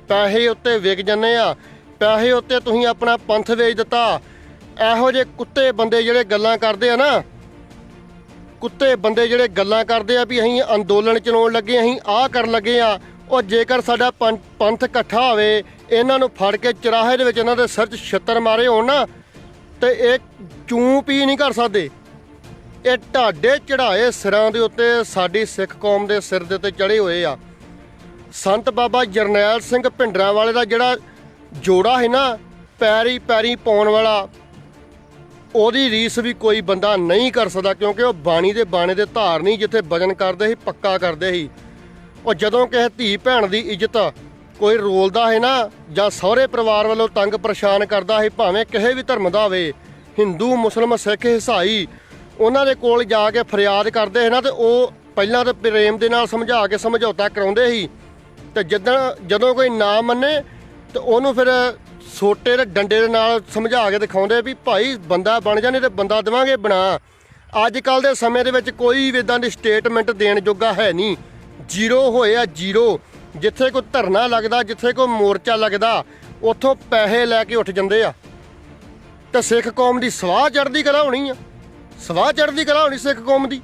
ਪੈਸੇ ਉੱਤੇ ਵਿਕ ਜਾਂਦੇ ਆ, ਪੈਸੇ ਉੱਤੇ ਤੁਸੀਂ ਆਪਣਾ ਪੰਥ ਵੇਚ ਦਿੱਤਾ। ਇਹੋ ਜਿਹੇ ਕੁੱਤੇ ਬੰਦੇ ਜਿਹੜੇ ਗੱਲਾਂ ਕਰਦੇ ਆ ਨਾ, ਕੁੱਤੇ ਬੰਦੇ ਜਿਹੜੇ ਗੱਲਾਂ ਕਰਦੇ ਆ ਵੀ ਅਸੀਂ ਅੰਦੋਲਨ ਚਲਾਉਣ ਲੱਗੇ, ਅਸੀਂ ਆਹ ਕਰਨ ਲੱਗੇ ਆ, ਉਹ ਜੇਕਰ ਸਾਡਾ ਪੰਥ ਇਕੱਠਾ ਹੋਵੇ, ਇਹਨਾਂ ਨੂੰ ਫੜ ਕੇ ਚਰਾਹੇ ਦੇ ਵਿੱਚ ਇਹਨਾਂ ਦੇ ਸਿਰ 'ਚ ਛਿੱਤਰ ਮਾਰੇ ਹੋਣ ਨਾ, ਤੇ ਇਹ ਚੂੰ ਪੀ ਨਹੀਂ ਕਰ ਸਕਦੇ। ਇਹ ਢਾਡੇ ਚੜਾਏ ਸਿਰਾਂ ਦੇ ਉੱਤੇ ਸਾਡੀ ਸਿੱਖ ਕੌਮ ਦੇ ਸਿਰ ਦੇ ਉੱਤੇ ਚੜੇ ਹੋਏ ਆ। ਸੰਤ ਬਾਬਾ ਜਰਨੈਲ ਸਿੰਘ ਭਿੰਡਰਾਂ ਵਾਲੇ ਦਾ ਜਿਹੜਾ ਜੋੜਾ ਹੈ ਨਾ, ਪੈਰੀ ਪੈਰੀ ਪਾਉਣ ਵਾਲਾ, ਉਹਦੀ ਰੀਸ ਵੀ ਕੋਈ ਬੰਦਾ ਨਹੀਂ ਕਰ ਸਕਦਾ, ਕਿਉਂਕਿ ਉਹ ਬਾਣੀ ਦੇ ਬਾਣੇ ਦੇ ਧਾਰ ਨਹੀਂ, ਜਿੱਥੇ ਵਜਨ ਕਰਦੇ ਸੀ ਪੱਕਾ ਕਰਦੇ ਸੀ। ਉਹ ਜਦੋਂ ਕਿਸੇ ਧੀ ਭੈਣ ਦੀ ਇੱਜ਼ਤ ਕੋਈ ਰੋਲਦਾ ਹੈ ਨਾ, ਜਾਂ ਸਹੁਰੇ ਪਰਿਵਾਰ ਵੱਲੋਂ ਤੰਗ ਪਰੇਸ਼ਾਨ ਕਰਦਾ ਹੈ, ਭਾਵੇਂ ਕਿਸੇ ਵੀ ਧਰਮ ਦਾ ਹੋਵੇ, ਹਿੰਦੂ, ਮੁਸਲਮਾਨ, ਸਿੱਖ, ਈਸਾਈ, ਉਹਨਾਂ ਦੇ ਕੋਲ ਜਾ ਕੇ ਫਰਿਆਦ ਕਰਦੇ ਹੈ ਨਾ, ਤੇ ਉਹ ਪਹਿਲਾਂ ਤਾਂ ਪ੍ਰੇਮ ਦੇ ਨਾਲ ਸਮਝਾ ਕੇ ਸਮਝੌਤਾ ਕਰਾਉਂਦੇ ਸੀ। ਤੇ ਜਦੋਂ ਕੋਈ ਨਾ ਮੰਨੇ ਤੇ ਉਹਨੂੰ ਫਿਰ ਸੋਟੇ ਦੇ ਡੰਡੇ ਦੇ ਨਾਲ ਸਮਝਾ ਕੇ ਦਿਖਾਉਂਦੇ ਵੀ ਭਾਈ ਬੰਦਾ ਬਣ ਜਾ, ਨਹੀਂ ਤੇ ਬੰਦਾ ਦੇਵਾਂਗੇ ਬਣਾ। ਅੱਜ ਕੱਲ੍ਹ ਦੇ ਸਮੇਂ ਦੇ ਵਿੱਚ ਕੋਈ ਵੀ ਇੱਦਾਂ ਦੀ ਸਟੇਟਮੈਂਟ ਦੇਣ ਜੋਗਾ ਹੈ ਨਹੀਂ, ਜ਼ੀਰੋ ਹੋਏ ਆ, ਜ਼ੀਰੋ। ਜਿੱਥੇ ਕੋਈ ਧਰਨਾ ਲੱਗਦਾ, ਜਿੱਥੇ ਕੋਈ ਮੋਰਚਾ ਲੱਗਦਾ, ਉੱਥੋਂ ਪੈਸੇ ਲੈ ਕੇ ਉੱਠ ਜਾਂਦੇ ਆ। ਤੇ ਸਿੱਖ ਕੌਮ ਦੀ ਸਵਾਹ ਚੜ੍ਹਦੀ ਕਲਾ ਹੋਣੀ ਆ, ਸਵਾਹ ਚੜ੍ਹਦੀ ਕਲਾ ਹੋਣੀ ਸਿੱਖ ਕੌਮ ਦੀ।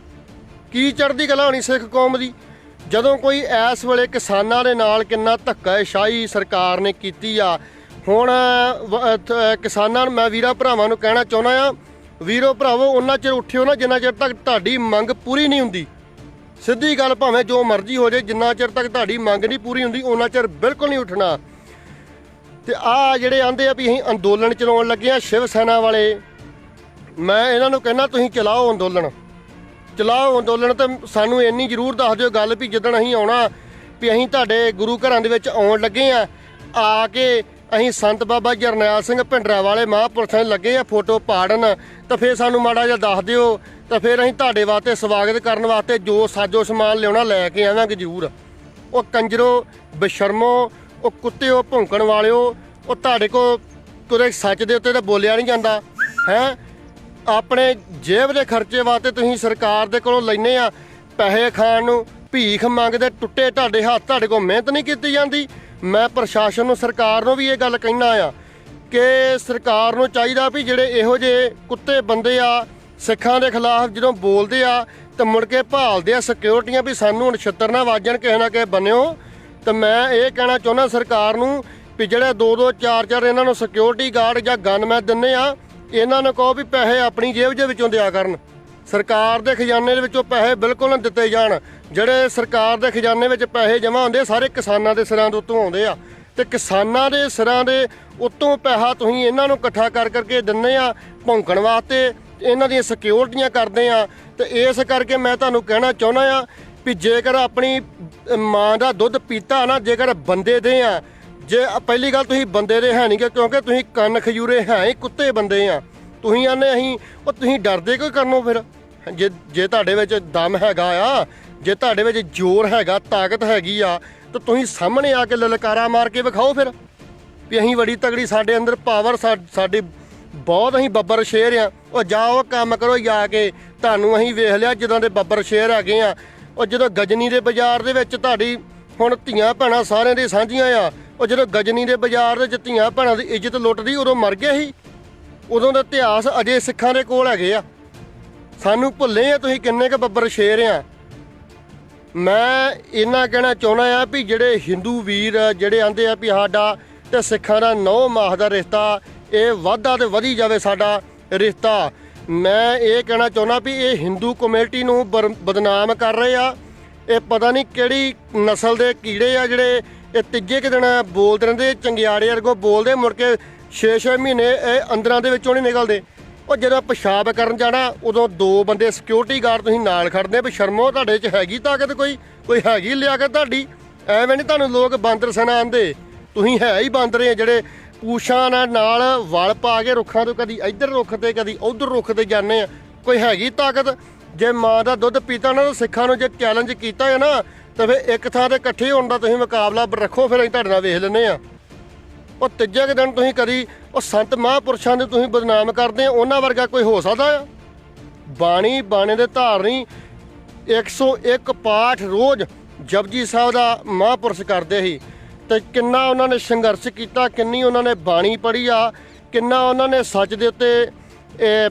ਕੀ ਚੜ੍ਹਦੀ ਕਲਾ ਹੋਣੀ ਸਿੱਖ ਕੌਮ ਦੀ? ਜਦੋਂ ਕੋਈ ਇਸ ਵੇਲੇ ਕਿਸਾਨਾਂ ਦੇ ਨਾਲ ਕਿੰਨਾ ਧੱਕਾਸ਼ਾਹੀ ਸਰਕਾਰ ਨੇ ਕੀਤੀ ਆ। ਹੁਣ ਕਿਸਾਨਾਂ ਨੂੰ ਮੈਂ ਵੀਰਾਂ ਭਰਾਵਾਂ ਨੂੰ ਕਹਿਣਾ ਚਾਹੁੰਦਾ ਆ, ਵੀਰੋ ਭਰਾਵੋ, ਉਹਨਾਂ ਚਿਰ ਉੱਠਿਓ ਨਾ ਜਿੰਨਾ ਚਿਰ ਤੱਕ ਤੁਹਾਡੀ ਮੰਗ ਪੂਰੀ ਨਹੀਂ ਹੁੰਦੀ। ਸਿੱਧੀ ਗੱਲ, ਭਾਵੇਂ ਜੋ ਮਰਜ਼ੀ ਹੋ ਜਾਏ, ਜਿੰਨਾ ਚਿਰ ਤੱਕ ਤੁਹਾਡੀ ਮੰਗ ਨਹੀਂ ਪੂਰੀ ਹੁੰਦੀ ਉਹਨਾਂ ਚਿਰ ਬਿਲਕੁਲ ਨਹੀਂ ਉੱਠਣਾ। ਤੇ ਆਹ ਜਿਹੜੇ ਆਂਦੇ ਆ ਵੀ ਅਸੀਂ ਅੰਦੋਲਨ ਚਲਾਉਣ ਲੱਗੇ ਆ ਸ਼ਿਵ ਸੈਨਾ ਵਾਲੇ, ਮੈਂ ਇਹਨਾਂ ਨੂੰ ਕਹਿੰਦਾ ਤੁਸੀਂ ਚਲਾਓ ਅੰਦੋਲਨ, ਚਲਾਓ ਅੰਦੋਲਨ। ਤੇ ਸਾਨੂੰ ਇੰਨੀ ਜ਼ਰੂਰ ਦੱਸ ਦਿਓ ਗੱਲ ਵੀ ਜਿੱਦਣ ਅਸੀਂ ਆਉਣਾ ਵੀ ਅਸੀਂ ਤੁਹਾਡੇ ਗੁਰੂ ਘਰਾਂ ਦੇ ਵਿੱਚ ਆਉਣ ਲੱਗੇ ਆ ਕੇ ਅਸੀਂ ਸੰਤ ਬਾਬਾ ਜਰਨੈਲ ਸਿੰਘ ਭਿੰਡਰਾਂ ਵਾਲੇ ਮਹਾਂਪੁਰਸ਼ਾਂ ਦੇ ਲੱਗੇ ਆ ਫੋਟੋ ਪਾੜਨ, ਤਾਂ ਫਿਰ ਸਾਨੂੰ ਮਾੜਾ ਜਿਹਾ ਦੱਸ ਦਿਓ, ਤਾਂ ਫਿਰ ਅਸੀਂ ਤੁਹਾਡੇ ਵਾਸਤੇ ਸਵਾਗਤ ਕਰਨ ਵਾਸਤੇ ਜੋ ਸਾਜੋ ਸਮਾਨ ਲਿਆਉਣਾ ਲੈ ਕੇ ਆਵਾਂਗੇ ਜ਼ਰੂਰ। ਉਹ ਕੰਜਰੋ, ਬੇਸ਼ਰਮੋ, ਉਹ ਕੁੱਤਿਓ, ਭੌਂਕਣ ਵਾਲਿਓ, ਉਹ ਤੁਹਾਡੇ ਕੋਲ ਕੋਈ ਸੱਚ ਦੇ ਉੱਤੇ ਤਾਂ ਬੋਲਿਆ ਨਹੀਂ ਜਾਂਦਾ ਹੈ। ਆਪਣੇ ਜੇਬ ਦੇ ਖਰਚੇ ਵਾਸਤੇ ਤੁਸੀਂ ਸਰਕਾਰ ਦੇ ਕੋਲੋਂ ਲੈਂਦੇ ਆ ਪੈਸੇ ਖਾਣ ਨੂੰ, ਭੀਖ ਮੰਗਦੇ ਟੁੱਟੇ ਤੁਹਾਡੇ ਹੱਥ, ਤੁਹਾਡੇ ਕੋਲ ਮਿਹਨਤ ਨਹੀਂ ਕੀਤੀ ਜਾਂਦੀ। ਮੈਂ ਪ੍ਰਸ਼ਾਸਨ ਨੂੰ, ਸਰਕਾਰ ਨੂੰ ਵੀ ਇਹ ਗੱਲ ਕਹਿਣਾ ਆ ਕਿ ਸਰਕਾਰ ਨੂੰ ਚਾਹੀਦਾ ਵੀ ਜਿਹੜੇ ਇਹੋ ਜਿਹੇ ਕੁੱਤੇ ਬੰਦੇ ਆ ਸਿੱਖਾਂ ਦੇ ਖਿਲਾਫ ਜਦੋਂ ਬੋਲਦੇ ਆ ਤਾਂ ਮੁੜ ਕੇ ਭਾਲਦੇ ਆ ਸਿਕਿਉਰਟੀਆਂ ਵੀ ਸਾਨੂੰ ਹੁਣ ਛਿੱਤਰ ਨਾ ਵੱਜਣ ਕਿਸੇ ਨਾ ਕਿਸੇ ਬੰਨਿਓ। ਤਾਂ ਮੈਂ ਇਹ ਕਹਿਣਾ ਚਾਹੁੰਦਾ ਸਰਕਾਰ ਨੂੰ ਵੀ ਜਿਹੜੇ 2-2, 4-4 ਇਹਨਾਂ ਨੂੰ ਸਿਕਿਉਰਿਟੀ ਗਾਰਡ ਜਾਂ ਗਨਮੈਨ ਦਿੰਦੇ ਆ, ਇਹਨਾਂ ਨੂੰ ਕਹੋ ਵੀ ਪੈਸੇ ਆਪਣੀ ਜੇਬ ਦੇ ਵਿੱਚੋਂ ਦਿਆ ਕਰਨ। ਸਰਕਾਰ ਦੇ ਖਜ਼ਾਨੇ ਦੇ ਵਿੱਚੋਂ ਪੈਸੇ ਬਿਲਕੁਲ ਨਾ ਦਿੱਤੇ ਜਾਣ। ਜਿਹੜੇ ਸਰਕਾਰ ਦੇ ਖਜ਼ਾਨੇ ਵਿੱਚ ਪੈਸੇ ਜਮ੍ਹਾਂ ਹੁੰਦੇ ਸਾਰੇ ਕਿਸਾਨਾਂ ਦੇ ਸਿਰਾਂ ਦੇ ਉੱਤੋਂ ਆਉਂਦੇ ਆ, ਤੇ ਕਿਸਾਨਾਂ ਦੇ ਸਿਰਾਂ ਦੇ ਉੱਤੋਂ ਪੈਸਾ ਤੁਸੀਂ ਇਹਨਾਂ ਨੂੰ ਇਕੱਠਾ ਕਰਕੇ ਦਿੰਦੇ ਆ ਭੌਂਕਣ ਵਾਸਤੇ, ਇਹਨਾਂ ਦੀਆਂ ਸਿਕਿਉਰਟੀਆਂ ਕਰਦੇ ਆ। ਤੇ ਇਸ ਕਰਕੇ ਮੈਂ ਤੁਹਾਨੂੰ ਕਹਿਣਾ ਚਾਹੁੰਦਾ ਆ ਵੀ ਜੇਕਰ ਆਪਣੀ ਮਾਂ ਦਾ ਦੁੱਧ ਪੀਤਾ ਨਾ, ਜੇਕਰ ਬੰਦੇ ਦੇ ਆ, ਜੇ ਪਹਿਲੀ ਗੱਲ ਤੁਸੀਂ ਬੰਦੇ ਦੇ ਹੈ ਨਹੀਂ ਗੇ, ਕਿਉਂਕਿ ਤੁਸੀਂ ਕੰਨ ਖਜੂਰੇ ਹੈ ਹੀ ਕੁੱਤੇ ਬੰਦੇ ਆ। ਤੁਸੀਂ ਆਨੇ ਅਸੀਂ, ਉਹ ਤੁਸੀਂ ਡਰਦੇ ਕੋਈ ਕਰਨੋਂ ਫਿਰ? ਜੇ ਤੁਹਾਡੇ ਵਿੱਚ ਦਮ ਹੈਗਾ ਆ, ਜੇ ਤੁਹਾਡੇ ਵਿੱਚ ਜ਼ੋਰ ਹੈਗਾ, ਤਾਕਤ ਹੈਗੀ ਆ, ਤਾਂ ਤੁਸੀਂ ਸਾਹਮਣੇ ਆ ਕੇ ਲਲਕਾਰਾ ਮਾਰ ਕੇ ਵਿਖਾਓ ਫਿਰ ਵੀ ਅਸੀਂ ਬੜੀ ਤਗੜੀ, ਸਾਡੇ ਅੰਦਰ ਪਾਵਰ, ਸਾਡੀ ਬਹੁਤ, ਅਸੀਂ ਬੱਬਰ ਸ਼ੇਰ ਆ। ਉਹ ਜਾਓ ਕੰਮ ਕਰੋ ਜਾ ਕੇ, ਤੁਹਾਨੂੰ ਅਸੀਂ ਵੇਖ ਲਿਆ ਜਿੱਦਾਂ ਦੇ ਬੱਬਰ ਸ਼ੇਰ ਹੈਗੇ ਆ। ਉਹ ਜਦੋਂ ਗਜਨੀ ਦੇ ਬਾਜ਼ਾਰ ਦੇ ਵਿੱਚ ਤੁਹਾਡੀ ਹੁਣ ਧੀਆਂ ਭੈਣਾਂ ਸਾਰਿਆਂ ਦੀ ਸਾਂਝੀਆਂ ਆ, ਉਹ ਜਦੋਂ ਗਜਨੀ ਦੇ ਬਾਜ਼ਾਰ ਦੇ ਵਿੱਚ ਧੀਆਂ ਭੈਣਾਂ ਦੀ ਇੱਜ਼ਤ ਲੁੱਟਦੀ ਉਦੋਂ ਮਰ ਗਏ ਸੀ। ਉਦੋਂ ਦਾ ਇਤਿਹਾਸ ਅਜੇ ਸਿੱਖਾਂ ਦੇ ਕੋਲ ਹੈਗੇ ਆ, ਸਾਨੂੰ ਭੁੱਲੇ ਆ ਤੁਸੀਂ ਕਿੰਨੇ ਕੁ ਬੱਬਰ ਸ਼ੇਰ ਆ। ਮੈਂ ਇਹਨਾਂ ਕਹਿਣਾ ਚਾਹੁੰਦਾ ਆ ਵੀ ਜਿਹੜੇ ਹਿੰਦੂ ਵੀਰ ਜਿਹੜੇ ਆਂਦੇ ਆ ਵੀ ਸਾਡਾ ਤੇ ਸਿੱਖਾਂ ਦਾ 9 ਮਾਹ ਦਾ ਰਿਸ਼ਤਾ, ਇਹ ਵਾਧਾ ਤੇ ਵਧੀ ਜਾਵੇ ਸਾਡਾ ਰਿਸ਼ਤਾ। ਮੈਂ ਇਹ ਕਹਿਣਾ ਚਾਹੁੰਦਾ ਵੀ ਇਹ ਹਿੰਦੂ ਕਮਿਊਨਿਟੀ ਨੂੰ ਬਦਨਾਮ ਕਰ ਰਹੇ ਆ। ਇਹ ਪਤਾ ਨਹੀਂ ਕਿਹੜੀ ਨਸਲ ਦੇ ਕੀੜੇ ਆ ਜਿਹੜੇ ਇਹ ਤੀਜੇ ਕੁ ਦਿਨ ਬੋਲਦੇ ਰਹਿੰਦੇ, ਚੰਗਿਆੜੇ ਵਰਗੋਂ ਬੋਲਦੇ, ਮੁੜ ਕੇ 6-6 ਮਹੀਨੇ ਇਹ ਅੰਦਰਾਂ ਦੇ ਵਿੱਚੋਂ ਨਹੀਂ ਨਿਕਲਦੇ। ਉਹ ਜਦੋਂ ਪਿਸ਼ਾਬ ਕਰਨ ਜਾਣਾ ਉਦੋਂ 2 ਬੰਦੇ ਸਿਕਿਉਰਿਟੀ ਗਾਰਡ ਤੁਸੀਂ ਨਾਲ ਖੜਦੇ ਵੀ ਸ਼ਰਮੋ, ਤੁਹਾਡੇ 'ਚ ਹੈਗੀ ਤਾਕਤ, ਕੋਈ ਹੈਗੀ ਲਿਆਕਤ ਤੁਹਾਡੀ? ਐਵੇਂ ਨਹੀਂ ਤੁਹਾਨੂੰ ਲੋਕ ਬਾਂਦਰ ਸੈਨਾ ਆਂਦੇ, ਤੁਸੀਂ ਹੈ ਹੀ ਬਾਂਦਰੇ ਜਿਹੜੇ ਪੂਛਾਂ ਨਾਲ ਵਲ ਪਾ ਕੇ ਰੁੱਖਾਂ ਤੋਂ ਕਦੀ ਇੱਧਰ ਰੁੱਖ ਤੇ ਕਦੀ ਉੱਧਰ ਰੁੱਖ ਤੇ ਜਾਂਦੇ ਆ। ਕੋਈ ਹੈਗੀ ਤਾਕਤ? ਜੇ ਮਾਂ ਦਾ ਦੁੱਧ ਪੀਤਾ ਨਾ ਤਾਂ ਸਿੱਖਾਂ ਨੂੰ ਜੇ ਚੈਲੰਜ ਕੀਤਾ ਹੈ ਨਾ, ਤਾਂ ਫਿਰ ਇੱਕ ਥਾਂ ਤੇ ਇਕੱਠੇ ਹੋਣ ਦਾ ਤੁਸੀਂ ਮੁਕਾਬਲਾ ਰੱਖੋ, ਫਿਰ ਅਸੀਂ ਤੁਹਾਡੇ ਨਾਲ ਵੇਖ ਲੈਂਦੇ ਆ। ਉਹ ਤੀਜੇ ਕੁ ਦਿਨ ਤੁਸੀਂ ਕਦੀ ਉਹ ਸੰਤ ਮਹਾਂਪੁਰਸ਼ਾਂ ਦੇ ਤੁਸੀਂ ਬਦਨਾਮ ਕਰਦੇ ਆ, ਉਹਨਾਂ ਵਰਗਾ ਕੋਈ ਹੋ ਸਕਦਾ ਆ? ਬਾਣੇ ਦੇ ਧਾਰਨੀ 101 ਪਾਠ ਰੋਜ਼ ਜਪਜੀ ਸਾਹਿਬ ਦਾ ਮਹਾਂਪੁਰਸ਼ ਕਰਦੇ ਸੀ, ਤੇ ਕਿੰਨਾ ਉਹਨਾਂ ਨੇ ਸੰਘਰਸ਼ ਕੀਤਾ, ਕਿੰਨੀ ਉਹਨਾਂ ਨੇ ਬਾਣੀ ਪੜ੍ਹੀ ਆ, ਕਿੰਨਾ ਉਹਨਾਂ ਨੇ ਸੱਚ ਦੇ ਉੱਤੇ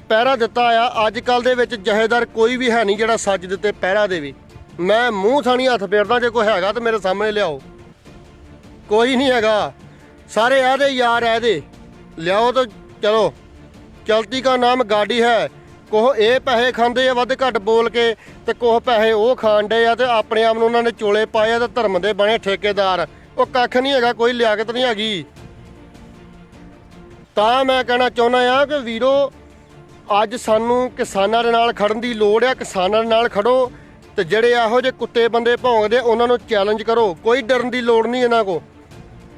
ਪਹਿਰਾ ਦਿੱਤਾ ਆ। ਅੱਜ ਕੱਲ੍ਹ ਦੇ ਵਿੱਚ ਜਹੇਦਾਰ ਕੋਈ ਵੀ ਹੈ ਨਹੀਂ ਜਿਹੜਾ ਸੱਚ ਦੇ ਉੱਤੇ ਪਹਿਰਾ ਦੇਵੇ। ਮੈਂ ਮੂੰਹ ਥਾਣੀ ਹੱਥ ਫੇਰਦਾ, ਜੇ ਕੋਈ ਹੈਗਾ ਤਾਂ ਮੇਰੇ ਸਾਹਮਣੇ ਲਿਆਓ। ਕੋਈ ਨਹੀਂ ਹੈਗਾ, ਸਾਰੇ ਇਹਦੇ ਯਾਰ ਇਹਦੇ ਲਿਆਓ ਤਾਂ ਚਲੋ। ਚਲਤੀ ਕਾ ਨਾਮ ਗਾਡੀ ਹੈ। ਕੋਹ ਇਹ ਪੈਸੇ ਖਾਂਦੇ ਆ ਵੱਧ ਘੱਟ ਬੋਲ ਕੇ, ਤੇ ਕੋਹ ਪੈਸੇ ਉਹ ਖਾਣ ਡੇ ਆ, ਤੇ ਆਪਣੇ ਆਪ ਨੂੰ ਉਹਨਾਂ ਨੇ ਚੋਲੇ ਪਾਏ ਆ ਤੇ ਧਰਮ ਦੇ ਬਣੇ ਠੇਕੇਦਾਰ। ਉਹ ਕੱਖ ਨਹੀਂ ਹੈਗਾ, ਕੋਈ ਲਿਆਕਤ ਨਹੀਂ ਹੈਗੀ। ਤਾਂ ਮੈਂ ਕਹਿਣਾ ਚਾਹੁੰਦਾ ਆ ਕਿ ਵੀਰੋ, ਅੱਜ ਸਾਨੂੰ ਕਿਸਾਨਾਂ ਦੇ ਨਾਲ ਖੜਨ ਦੀ ਲੋੜ ਆ। ਕਿਸਾਨਾਂ ਦੇ ਨਾਲ ਖੜੋ, ਤੇ ਜਿਹੜੇ ਇਹੋ ਜਿਹੇ ਕੁੱਤੇ ਬੰਦੇ ਭੌਂਕਦੇ ਉਹਨਾਂ ਨੂੰ ਚੈਲੰਜ ਕਰੋ। ਕੋਈ ਡਰਨ ਦੀ ਲੋੜ ਨਹੀਂ ਇਹਨਾਂ ਕੋਲ।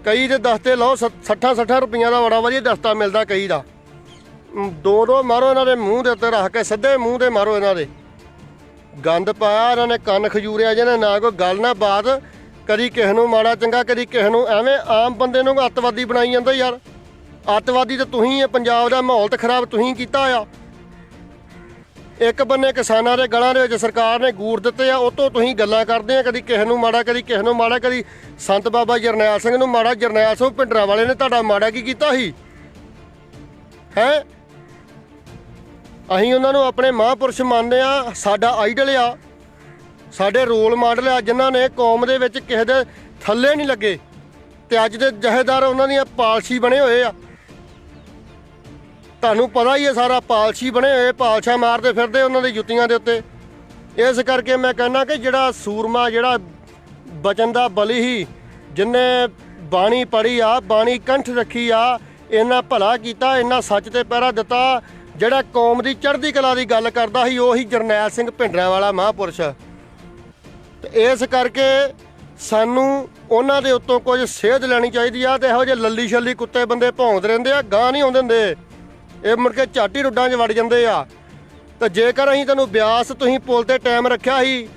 ਕਈ ਦੇ ਦਸਤੇ ਲਓ 60 ਰੁਪਈਆਂ ਦਾ ਬੜਾ ਵਧੀਆ ਦਸਤਾ ਮਿਲਦਾ ਕਈ ਦਾ। 2 ਮਾਰੋ ਇਹਨਾਂ ਦੇ ਮੂੰਹ ਦੇ ਉੱਤੇ ਰੱਖ ਕੇ, ਸਿੱਧੇ ਮੂੰਹ ਤੇ ਮਾਰੋ ਇਹਨਾਂ ਦੇ। ਗੰਦ ਪਾਇਆ ਇਹਨਾਂ ਨੇ, ਕੰਨ ਖਜੂਰਿਆ ਜਿਹਨੇ, ਨਾ ਕੋਈ ਗੱਲ ਨਾ ਬਾਤ, ਕਦੀ ਕਿਸੇ ਨੂੰ ਮਾੜਾ ਚੰਗਾ, ਕਦੀ ਕਿਸੇ ਨੂੰ ਐਵੇਂ ਆਮ ਬੰਦੇ ਨੂੰ ਅੱਤਵਾਦੀ ਬਣਾਈ ਜਾਂਦਾ ਯਾਰ। ਅੱਤਵਾਦੀ ਤਾਂ ਤੁਸੀਂ, ਪੰਜਾਬ ਦਾ ਮਾਹੌਲ ਤਾਂ ਖਰਾਬ ਤੁਸੀਂ ਕੀਤਾ ਆ। ਇੱਕ ਬੰਨੇ ਕਿਸਾਨਾਂ ਦੇ ਗਲਾਂ ਦੇ ਵਿੱਚ ਸਰਕਾਰ ਨੇ ਗੂਰ ਦਿੱਤੇ ਆ, ਉਹ ਤੋਂ ਤੁਸੀਂ ਗੱਲਾਂ ਕਰਦੇ ਆ, ਕਦੀ ਕਿਸੇ ਨੂੰ ਮਾੜਾ, ਕਦੀ ਕਿਸੇ ਨੂੰ ਮਾੜਾ, ਕਦੀ ਸੰਤ ਬਾਬਾ ਜਰਨੈਲ ਸਿੰਘ ਨੂੰ ਮਾੜਾ। ਜਰਨੈਲ ਸਿੰਘ ਭਿੰਡਰਾਂ ਵਾਲੇ ਨੇ ਤੁਹਾਡਾ ਮਾੜਾ ਕੀ ਕੀਤਾ ਸੀ ਹੈ? ਅਸੀਂ ਉਹਨਾਂ ਨੂੰ ਆਪਣੇ ਮਹਾਂਪੁਰਸ਼ ਮੰਨਦੇ ਆ, ਸਾਡਾ ਆਈਡਲ ਆ, ਸਾਡੇ ਰੋਲ ਮਾਡਲ ਆ, ਜਿਨ੍ਹਾਂ ਨੇ ਕੌਮ ਦੇ ਵਿੱਚ ਕਿਸੇ ਦੇ ਥੱਲੇ ਨਹੀਂ ਲੱਗੇ, ਤੇ ਅੱਜ ਦੇ ਜਹੇਦਾਰ ਉਹਨਾਂ ਦੀਆਂ ਪਾਲਸ਼ੀ ਬਣੇ ਹੋਏ ਆ। ਤੁਹਾਨੂੰ ਪਤਾ ਹੀ ਹੈ ਸਾਰਾ, ਪਾਲਸ਼ੀ ਬਣੇ ਹੋਏ, ਪਾਲਸ਼ਾਂ ਮਾਰਦੇ ਫਿਰਦੇ ਉਹਨਾਂ ਦੀ ਜੁੱਤੀਆਂ ਦੇ ਉੱਤੇ। ਇਸ ਕਰਕੇ ਮੈਂ ਕਹਿੰਦਾ ਕਿ ਜਿਹੜਾ ਸੂਰਮਾ, ਜਿਹੜਾ ਬਚਨ ਦਾ ਬਲੀ ਹੀ, ਜਿਨੇ ਬਾਣੀ ਪੜ੍ਹੀ ਆ, ਬਾਣੀ ਕੰਠ ਰੱਖੀ ਆ, ਇੰਨਾ ਭਲਾ ਕੀਤਾ, ਇੰਨਾ ਸੱਚ ਤੇ ਪਹਿਰਾ ਦਿੱਤਾ, ਜਿਹੜਾ ਕੌਮ ਦੀ ਚੜ੍ਹਦੀ ਕਲਾ ਦੀ ਗੱਲ ਕਰਦਾ ਸੀ, ਉਹੀ ਜਰਨੈਲ ਸਿੰਘ ਭਿੰਡਰਾਂਵਾਲਾ ਮਹਾਂਪੁਰਸ਼। ਤੇ ਇਸ ਕਰਕੇ ਸਾਨੂੰ ਉਹਨਾਂ ਦੇ ਉੱਤੋਂ ਕੁਝ ਸੇਧ ਲੈਣੀ ਚਾਹੀਦੀ ਆ। ਤੇ ਇਹੋ ਜਿਹੇ ਲੱਲੀ ਛੱਲੀ ਕੁੱਤੇ ਬੰਦੇ ਭੌਂਕਦੇ ਰਹਿੰਦੇ ਆ, ਗਾਂ ਨਹੀਂ ਆਉਂਦੇ ਹੁੰਦੇ, ਇਹ ਮੁੜ ਕੇ ਝੱਟ ਹੀ ਰੁੱਡਾਂ 'ਚ ਵੜ ਜਾਂਦੇ ਆ। ਤੇ ਜੇਕਰ ਅਸੀਂ ਤੈਨੂੰ ਬਿਆਸ, ਤੁਸੀਂ ਪੁਲ ਤੇ ਟਾਈਮ ਰੱਖਿਆ ਸੀ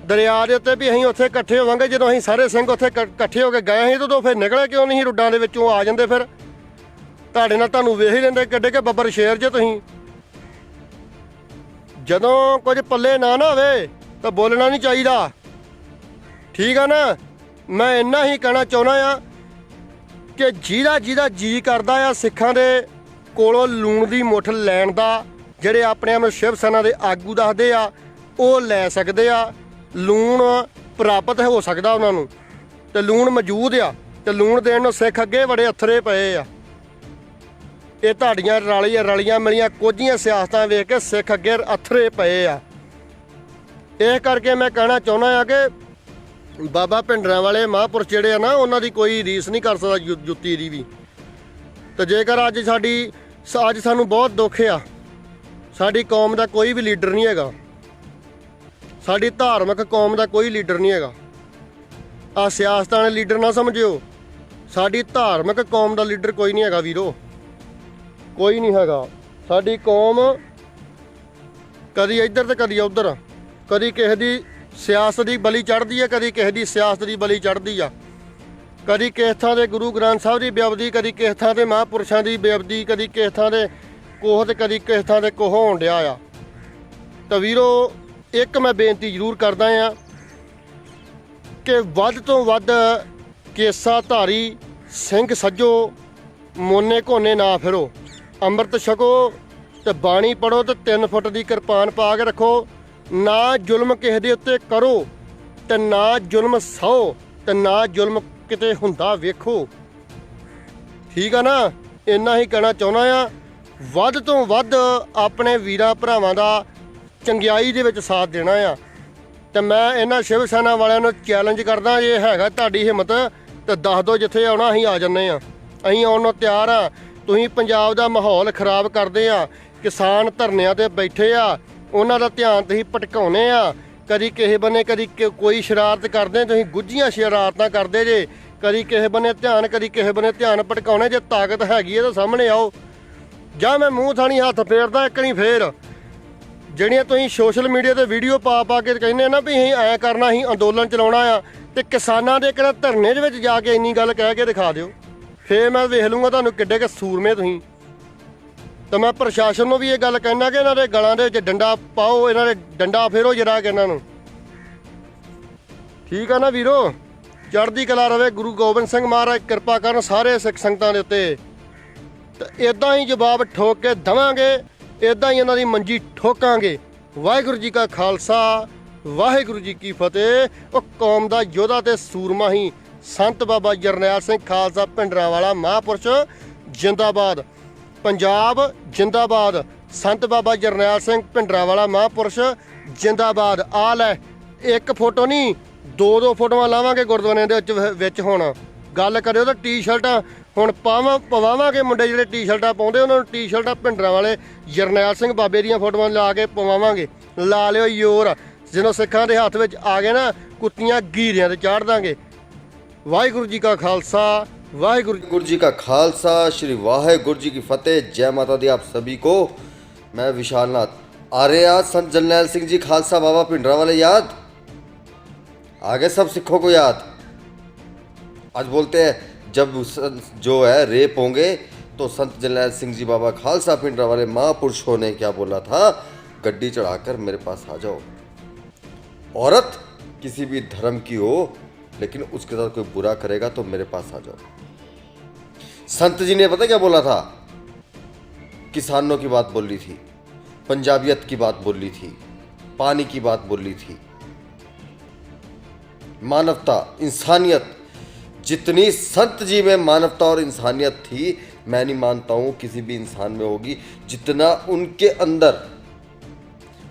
ਦਰਿਆ ਦੇ ਉੱਤੇ ਵੀ ਅਸੀਂ ਉੱਥੇ ਇਕੱਠੇ ਹੋਵਾਂਗੇ, ਜਦੋਂ ਅਸੀਂ ਸਾਰੇ ਸਿੰਘ ਉੱਥੇ ਇਕੱਠੇ ਹੋ ਕੇ ਗਏ ਸੀ, ਉਦੋਂ ਫਿਰ ਨਿਕਲੇ ਕਿਉਂ ਨਹੀਂ ਰੁੱਡਾਂ ਦੇ ਵਿੱਚੋਂ ਆ ਜਾਂਦੇ? ਫਿਰ ਤੁਹਾਡੇ ਨਾਲ ਤੁਹਾਨੂੰ ਵੇਖ ਹੀ ਲੈਂਦੇ ਕਿੱਡੇ ਕੇ ਬੱਬਰ ਸ਼ੇਰ ਜੇ ਤੁਸੀਂ। ਜਦੋਂ ਕੁਝ ਪੱਲੇ ਨਾ ਹੋਵੇ ਤਾਂ ਬੋਲਣਾ ਨਹੀਂ ਚਾਹੀਦਾ, ਠੀਕ ਆ ਨਾ। ਮੈਂ ਇੰਨਾ ਹੀ ਕਹਿਣਾ ਚਾਹੁੰਦਾ ਆ ਕਿ ਜਿਹਦਾ ਜੀ ਕਰਦਾ ਆ ਸਿੱਖਾਂ ਦੇ ਕੋਲੋਂ ਲੂਣ ਦੀ ਮੁੱਠ ਲੈਣ ਦਾ, ਜਿਹੜੇ ਆਪਣੇ ਆਪ ਨੂੰ ਸ਼ਿਵ ਸੈਨਾ ਦੇ ਆਗੂ ਦੱਸਦੇ ਆ, ਉਹ ਲੈ ਸਕਦੇ ਆ। ਲੂਣ ਪ੍ਰਾਪਤ ਹੋ ਸਕਦਾ ਉਹਨਾਂ ਨੂੰ, ਤੇ ਲੂਣ ਮੌਜੂਦ ਆ, ਤੇ ਲੂਣ ਦੇਣ ਨੂੰ ਸਿੱਖ ਅੱਗੇ ਬੜੇ ਅਥਰੇ ਪਏ ਆ। ਇਹ ਤੁਹਾਡੀਆਂ ਰਲੀਆਂ ਮਿਲੀਆਂ ਕੋਝੀਆਂ ਸਿਆਸਤਾਂ ਵੇਖ ਕੇ ਸਿੱਖ ਅੱਗੇ ਅਥਰੇ ਪਏ ਆ। ਇਹ ਕਰਕੇ ਮੈਂ ਕਹਿਣਾ ਚਾਹੁੰਦਾ ਆ ਕਿ ਬਾਬਾ ਭਿੰਡਰਾਂਵਾਲੇ ਮਹਾਂਪੁਰਸ਼ ਜਿਹੜੇ ਆ ਨਾ, ਉਹਨਾਂ ਦੀ ਕੋਈ ਰੀਸ ਨਹੀਂ ਕਰ ਸਕਦਾ ਜੁੱਤੀ ਦੀ ਵੀ। ਤੇ ਜੇਕਰ ਅੱਜ ਸਾਨੂੰ ਬਹੁਤ ਦੁੱਖ ਆ, ਸਾਡੀ ਕੌਮ ਦਾ ਕੋਈ ਵੀ ਲੀਡਰ ਨਹੀਂ ਹੈਗਾ, ਸਾਡੀ ਧਾਰਮਿਕ ਕੌਮ ਦਾ ਕੋਈ ਲੀਡਰ ਨਹੀਂ ਹੈਗਾ। ਆ ਸਿਆਸਤਾਂ ਵਾਲੇ ਲੀਡਰ ਨਾ ਸਮਝਿਓ, ਸਾਡੀ ਧਾਰਮਿਕ ਕੌਮ ਦਾ ਲੀਡਰ ਕੋਈ ਨਹੀਂ ਹੈਗਾ ਵੀਰੋ, ਕੋਈ ਨਹੀਂ ਹੈਗਾ। ਸਾਡੀ ਕੌਮ ਕਦੀ ਇੱਧਰ ਤੇ ਕਦੀ ਉੱਧਰ, ਕਦੀ ਕਿਸੇ ਦੀ ਸਿਆਸਤ ਦੀ ਬਲੀ ਚੜ੍ਹਦੀ ਹੈ, ਕਦੀ ਕਿਸੇ ਦੀ ਸਿਆਸਤ ਦੀ ਬਲੀ ਚੜ੍ਹਦੀ ਆ। ਕਦੀ ਕਿਸੇ ਥਾਂ ਦੇ ਗੁਰੂ ਗ੍ਰੰਥ ਸਾਹਿਬ ਦੀ ਬੇਅਦਬੀ, ਕਦੀ ਕਿਸੇ ਥਾਂ ਦੇ ਮਹਾਂਪੁਰਸ਼ਾਂ ਦੀ ਬੇਅਦਬੀ, ਕਦੀ ਕਿਸੇ ਥਾਂ ਦੇ ਕੋਹ ਤੇ ਕਦੀ ਕਿਸੇ ਥਾਂ ਦੇ ਕੋਹ ਹੋਣ ਡਿਆ ਆ। ਤਾਂ ਵੀਰੋ ਇੱਕ ਮੈਂ ਬੇਨਤੀ ਜ਼ਰੂਰ ਕਰਦਾ ਆ ਕਿ ਵੱਧ ਤੋਂ ਵੱਧ ਕੇਸਾ ਧਾਰੀ ਸਿੰਘ ਸੱਜੋ, ਮੋਨੇ ਘੋਨੇ ਨਾ ਫਿਰੋ, ਅੰਮ੍ਰਿਤ ਛਕੋ ਤੇ ਬਾਣੀ ਪੜੋ ਤੇ 3 ਫੁੱਟ ਦੀ ਕਿਰਪਾਨ ਪਾ ਕੇ ਰੱਖੋ। ਨਾ ਜ਼ੁਲਮ ਕਿਸੇ ਦੇ ਉੱਤੇ ਕਰੋ ਤੇ ਨਾ ਜ਼ੁਲਮ ਸਹੋ ਤੇ ਨਾ ਜ਼ੁਲਮ ਕਿਤੇ ਹੁੰਦਾ ਵੇਖੋ, ਠੀਕ ਆ ਨਾ। ਇੰਨਾ ਹੀ ਕਹਿਣਾ ਚਾਹੁੰਦਾ ਆ। ਵੱਧ ਤੋਂ ਵੱਧ ਆਪਣੇ ਵੀਰਾਂ ਭਰਾਵਾਂ ਦਾ ਚੰਗਿਆਈ ਦੇ ਵਿੱਚ ਸਾਥ ਦੇਣਾ ਆ। ਤੇ ਮੈਂ ਇਹਨਾਂ ਸ਼ਿਵ ਸੈਨਾ ਵਾਲਿਆਂ ਨੂੰ ਚੈਲੰਜ ਕਰਦਾ, ਜੇ ਹੈਗਾ ਤੁਹਾਡੀ ਹਿੰਮਤ ਤੇ ਦੱਸ ਦਿਓ, ਜਿੱਥੇ ਆਉਣਾ ਅਸੀਂ ਆ ਜੰਨੇ ਆ, ਅਸੀਂ ਆਉਣ ਨੂੰ ਤਿਆਰ ਆ। ਤੁਸੀਂ ਪੰਜਾਬ ਦਾ ਮਾਹੌਲ ਖਰਾਬ ਕਰਦੇ ਆ, ਕਿਸਾਨ ਧਰਨਿਆਂ ਤੇ ਬੈਠੇ ਆ, ਉਹਨਾਂ ਦਾ ਧਿਆਨ ਤੁਸੀਂ ਭਟਕਾਉਂਦੇ ਆ। ਕਦੀ ਕਿਸੇ ਬੰਨੇ ਕਦੀ ਕੋਈ ਸ਼ਰਾਰਤ ਕਰਦੇ, ਤੁਸੀਂ ਗੁੱਝੀਆਂ ਸ਼ਰਾਰਤਾਂ ਕਰਦੇ ਜੇ, ਕਦੀ ਕਿਸੇ ਬੰਨੇ ਧਿਆਨ, ਕਦੀ ਕਿਸੇ ਬੰਨੇ ਧਿਆਨ ਭਟਕਾਉਣੇ। ਜੇ ਤਾਕਤ ਹੈਗੀ ਹੈ ਤਾਂ ਸਾਹਮਣੇ ਆਓ। ਜਾਂ ਮੈਂ ਮੂੰਹ ਥਾਣੀ ਹੱਥ ਫੇਰਦਾ ਇੱਕ ਨਹੀਂ ਫੇਰ। ਜਿਹੜੀਆਂ ਤੁਸੀਂ ਸੋਸ਼ਲ ਮੀਡੀਆ ਤੇ ਵੀਡੀਓ ਪਾ ਕੇ ਕਹਿੰਦੇ ਨਾ ਵੀ ਅਸੀਂ ਐਂ ਕਰਨਾ, ਅਸੀਂ ਅੰਦੋਲਨ ਚਲਾਉਣਾ ਆ, ਤੇ ਕਿਸਾਨਾਂ ਦੇ ਕਿਹੜਾ ਧਰਨੇ ਦੇ ਵਿੱਚ ਜਾ ਕੇ ਇੰਨੀ ਗੱਲ ਕਹਿ ਕੇ ਦਿਖਾ ਦਿਓ, ਫੇਰ ਮੈਂ ਵੇਖ ਲੂੰਗਾ ਤੁਹਾਨੂੰ ਕਿੱਡੇ ਕਿ ਸੂਰਮੇ ਤੁਸੀਂ। ਤਾਂ ਮੈਂ ਪ੍ਰਸ਼ਾਸਨ ਨੂੰ ਵੀ ਇਹ ਗੱਲ ਕਹਿਣਾ ਕਿ ਇਹਨਾਂ ਦੇ ਗਲਾਂ ਦੇ ਵਿੱਚ ਡੰਡਾ ਪਾਓ, ਇਹਨਾਂ ਦੇ ਡੰਡਾ ਫੇਰੋ ਜਰਾ ਕਿ ਇਹਨਾਂ ਨੂੰ, ਠੀਕ ਆ ਨਾ ਵੀਰੋ। ਚੜ੍ਹਦੀ ਕਲਾ ਰਵੇ, ਗੁਰੂ ਗੋਬਿੰਦ ਸਿੰਘ ਮਹਾਰਾਜ ਕਿਰਪਾ ਕਰਨ ਸਾਰੇ ਸਿੱਖ ਸੰਗਤਾਂ ਦੇ ਉੱਤੇ। ਤੇ ਇਦਾਂ ਹੀ ਜਵਾਬ ਠੋਕ ਕੇ ਦੇਵਾਂਗੇ, ਇਦਾਂ ਹੀ ਇਹਨਾਂ ਦੀ ਮੰਜੀ ਠੋਕਾਂਗੇ। ਵਾਹਿਗੁਰੂ ਜੀ ਕਾ ਖਾਲਸਾ, ਵਾਹਿਗੁਰੂ ਜੀ ਕੀ ਫਤਿਹ। ਉਹ ਕੌਮ ਦਾ ਯੋਧਾ ਤੇ ਸੂਰਮਾ ਹੀ ਸੰਤ ਬਾਬਾ ਜਰਨੈਲ ਸਿੰਘ ਖਾਲਸਾ ਭਿੰਡਰਾਂਵਾਲਾ ਮਹਾਂਪੁਰਸ਼ ਜਿੰਦਾਬਾਦ। ਪੰਜਾਬ ਜਿੰਦਾਬਾਦ। ਸੰਤ ਬਾਬਾ ਜਰਨੈਲ ਸਿੰਘ ਭਿੰਡਰਾਂਵਾਲਾ ਮਹਾਂਪੁਰਸ਼ ਜਿੰਦਾਬਾਦ। ਆ ਲੈ, ਇੱਕ ਫੋਟੋ ਨਹੀਂ 2-2 ਫੋਟੋਆਂ ਲਾਵਾਂਗੇ ਗੁਰਦੁਆਰਿਆਂ ਦੇ ਵਿੱਚ। ਹੁਣ ਗੱਲ ਕਰਿਓ ਤਾਂ ਟੀ-ਸ਼ਰਟਾਂ ਹੁਣ ਪਵਾਵਾਂਗੇ। ਮੁੰਡੇ ਜਿਹੜੇ ਟੀ-ਸ਼ਰਟਾਂ ਪਾਉਂਦੇ ਉਹਨਾਂ ਨੂੰ ਟੀ-ਸ਼ਰਟਾਂ ਭਿੰਡਰਾਂਵਾਲੇ ਜਰਨੈਲ ਸਿੰਘ ਬਾਬੇ ਦੀਆਂ ਫੋਟੋਆਂ ਲਾ ਕੇ ਪਵਾਵਾਂਗੇ। ਲਾ ਲਿਓ ਯੋਰ, ਜਦੋਂ ਸਿੱਖਾਂ ਦੇ ਹੱਥ ਵਿੱਚ ਆ ਗਏ ਨਾ, ਕੁੱਤੀਆਂ ਗੀਰਿਆਂ ਤੇ ਚਾੜ ਦਾਂਗੇ। ਵਾਹਿਗੁਰੂ ਜੀ ਕਾ ਖਾਲਸਾ, वाहिगुरु
जी का खालसा, श्री वाहिगुरु जी की फतेह। जय माता दी आप सभी को। मैं विशाल नाथ। आ रहे आज संत जरनैल सिंह जी खालसा बाबा भिंडरांवाले याद, आगे सब सिखों को याद। आज बोलते हैं जब जो है रेप होंगे तो संत जरनैल सिंह जी बाबा खालसा भिंडरांवाले महापुरुषों ने क्या बोला था, गड्डी चढ़ाकर मेरे पास आ जाओ। औरत किसी भी धर्म की हो लेकिन उसके साथ कोई बुरा करेगा तो मेरे पास आ जाओ। संत जी ने पता क्या बोला था, किसानों की बात बोल ली थी, पंजाबियत की बात बोल ली थी, पानी की बात बोल ली थी, मानवता इंसानियत। जितनी संत जी में मानवता और इंसानियत थी, मैं नहीं मानता हूं किसी भी इंसान में होगी जितना उनके अंदर,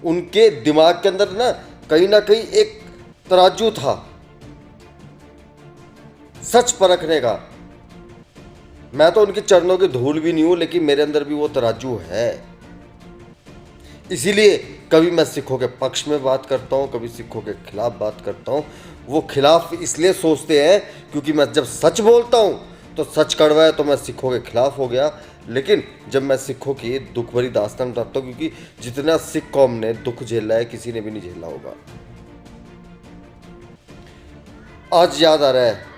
उनके दिमाग के अंदर ना कहीं ना कहीं एक तराजू था सच परखने का। मैं तो उनके चरणों की धूल भी नहीं हूं, लेकिन मेरे अंदर भी वो तराजू है। इसीलिए कभी मैं सिखों के पक्ष में बात करता हूं, कभी सिखों के खिलाफ बात करता हूं। वो खिलाफ इसलिए सोचते हैं क्योंकि मैं जब सच बोलता हूं तो सच कड़वा है, तो मैं सिखों के खिलाफ हो गया। लेकिन जब मैं सिखों की दुख भरी दास्तान बताता हूं, क्योंकि जितना सिख कौम ने दुख झेला है किसी ने भी नहीं झेला होगा। आज याद आ रहा है,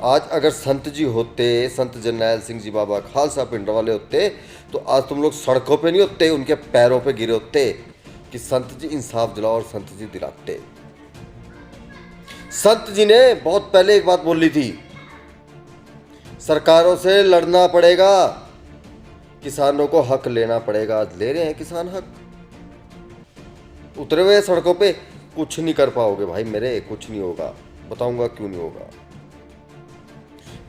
आज अगर संत जी होते, संत जरनैल सिंह जी बाबा खालसा भिंडरांवाले होते, तो आज तुम लोग सड़कों पे नहीं होते, उनके पैरों पे गिरे होते कि संत जी इंसाफ दिलाओ और संत जी दिलाते। संत जी ने बहुत पहले एक बात बोली थी, सरकारों से लड़ना पड़ेगा, किसानों को हक लेना पड़ेगा। आज ले रहे हैं किसान हक, उतरे हुए सड़कों पे। कुछ नहीं कर पाओगे भाई मेरे, कुछ नहीं होगा। बताऊंगा क्यों नहीं होगा।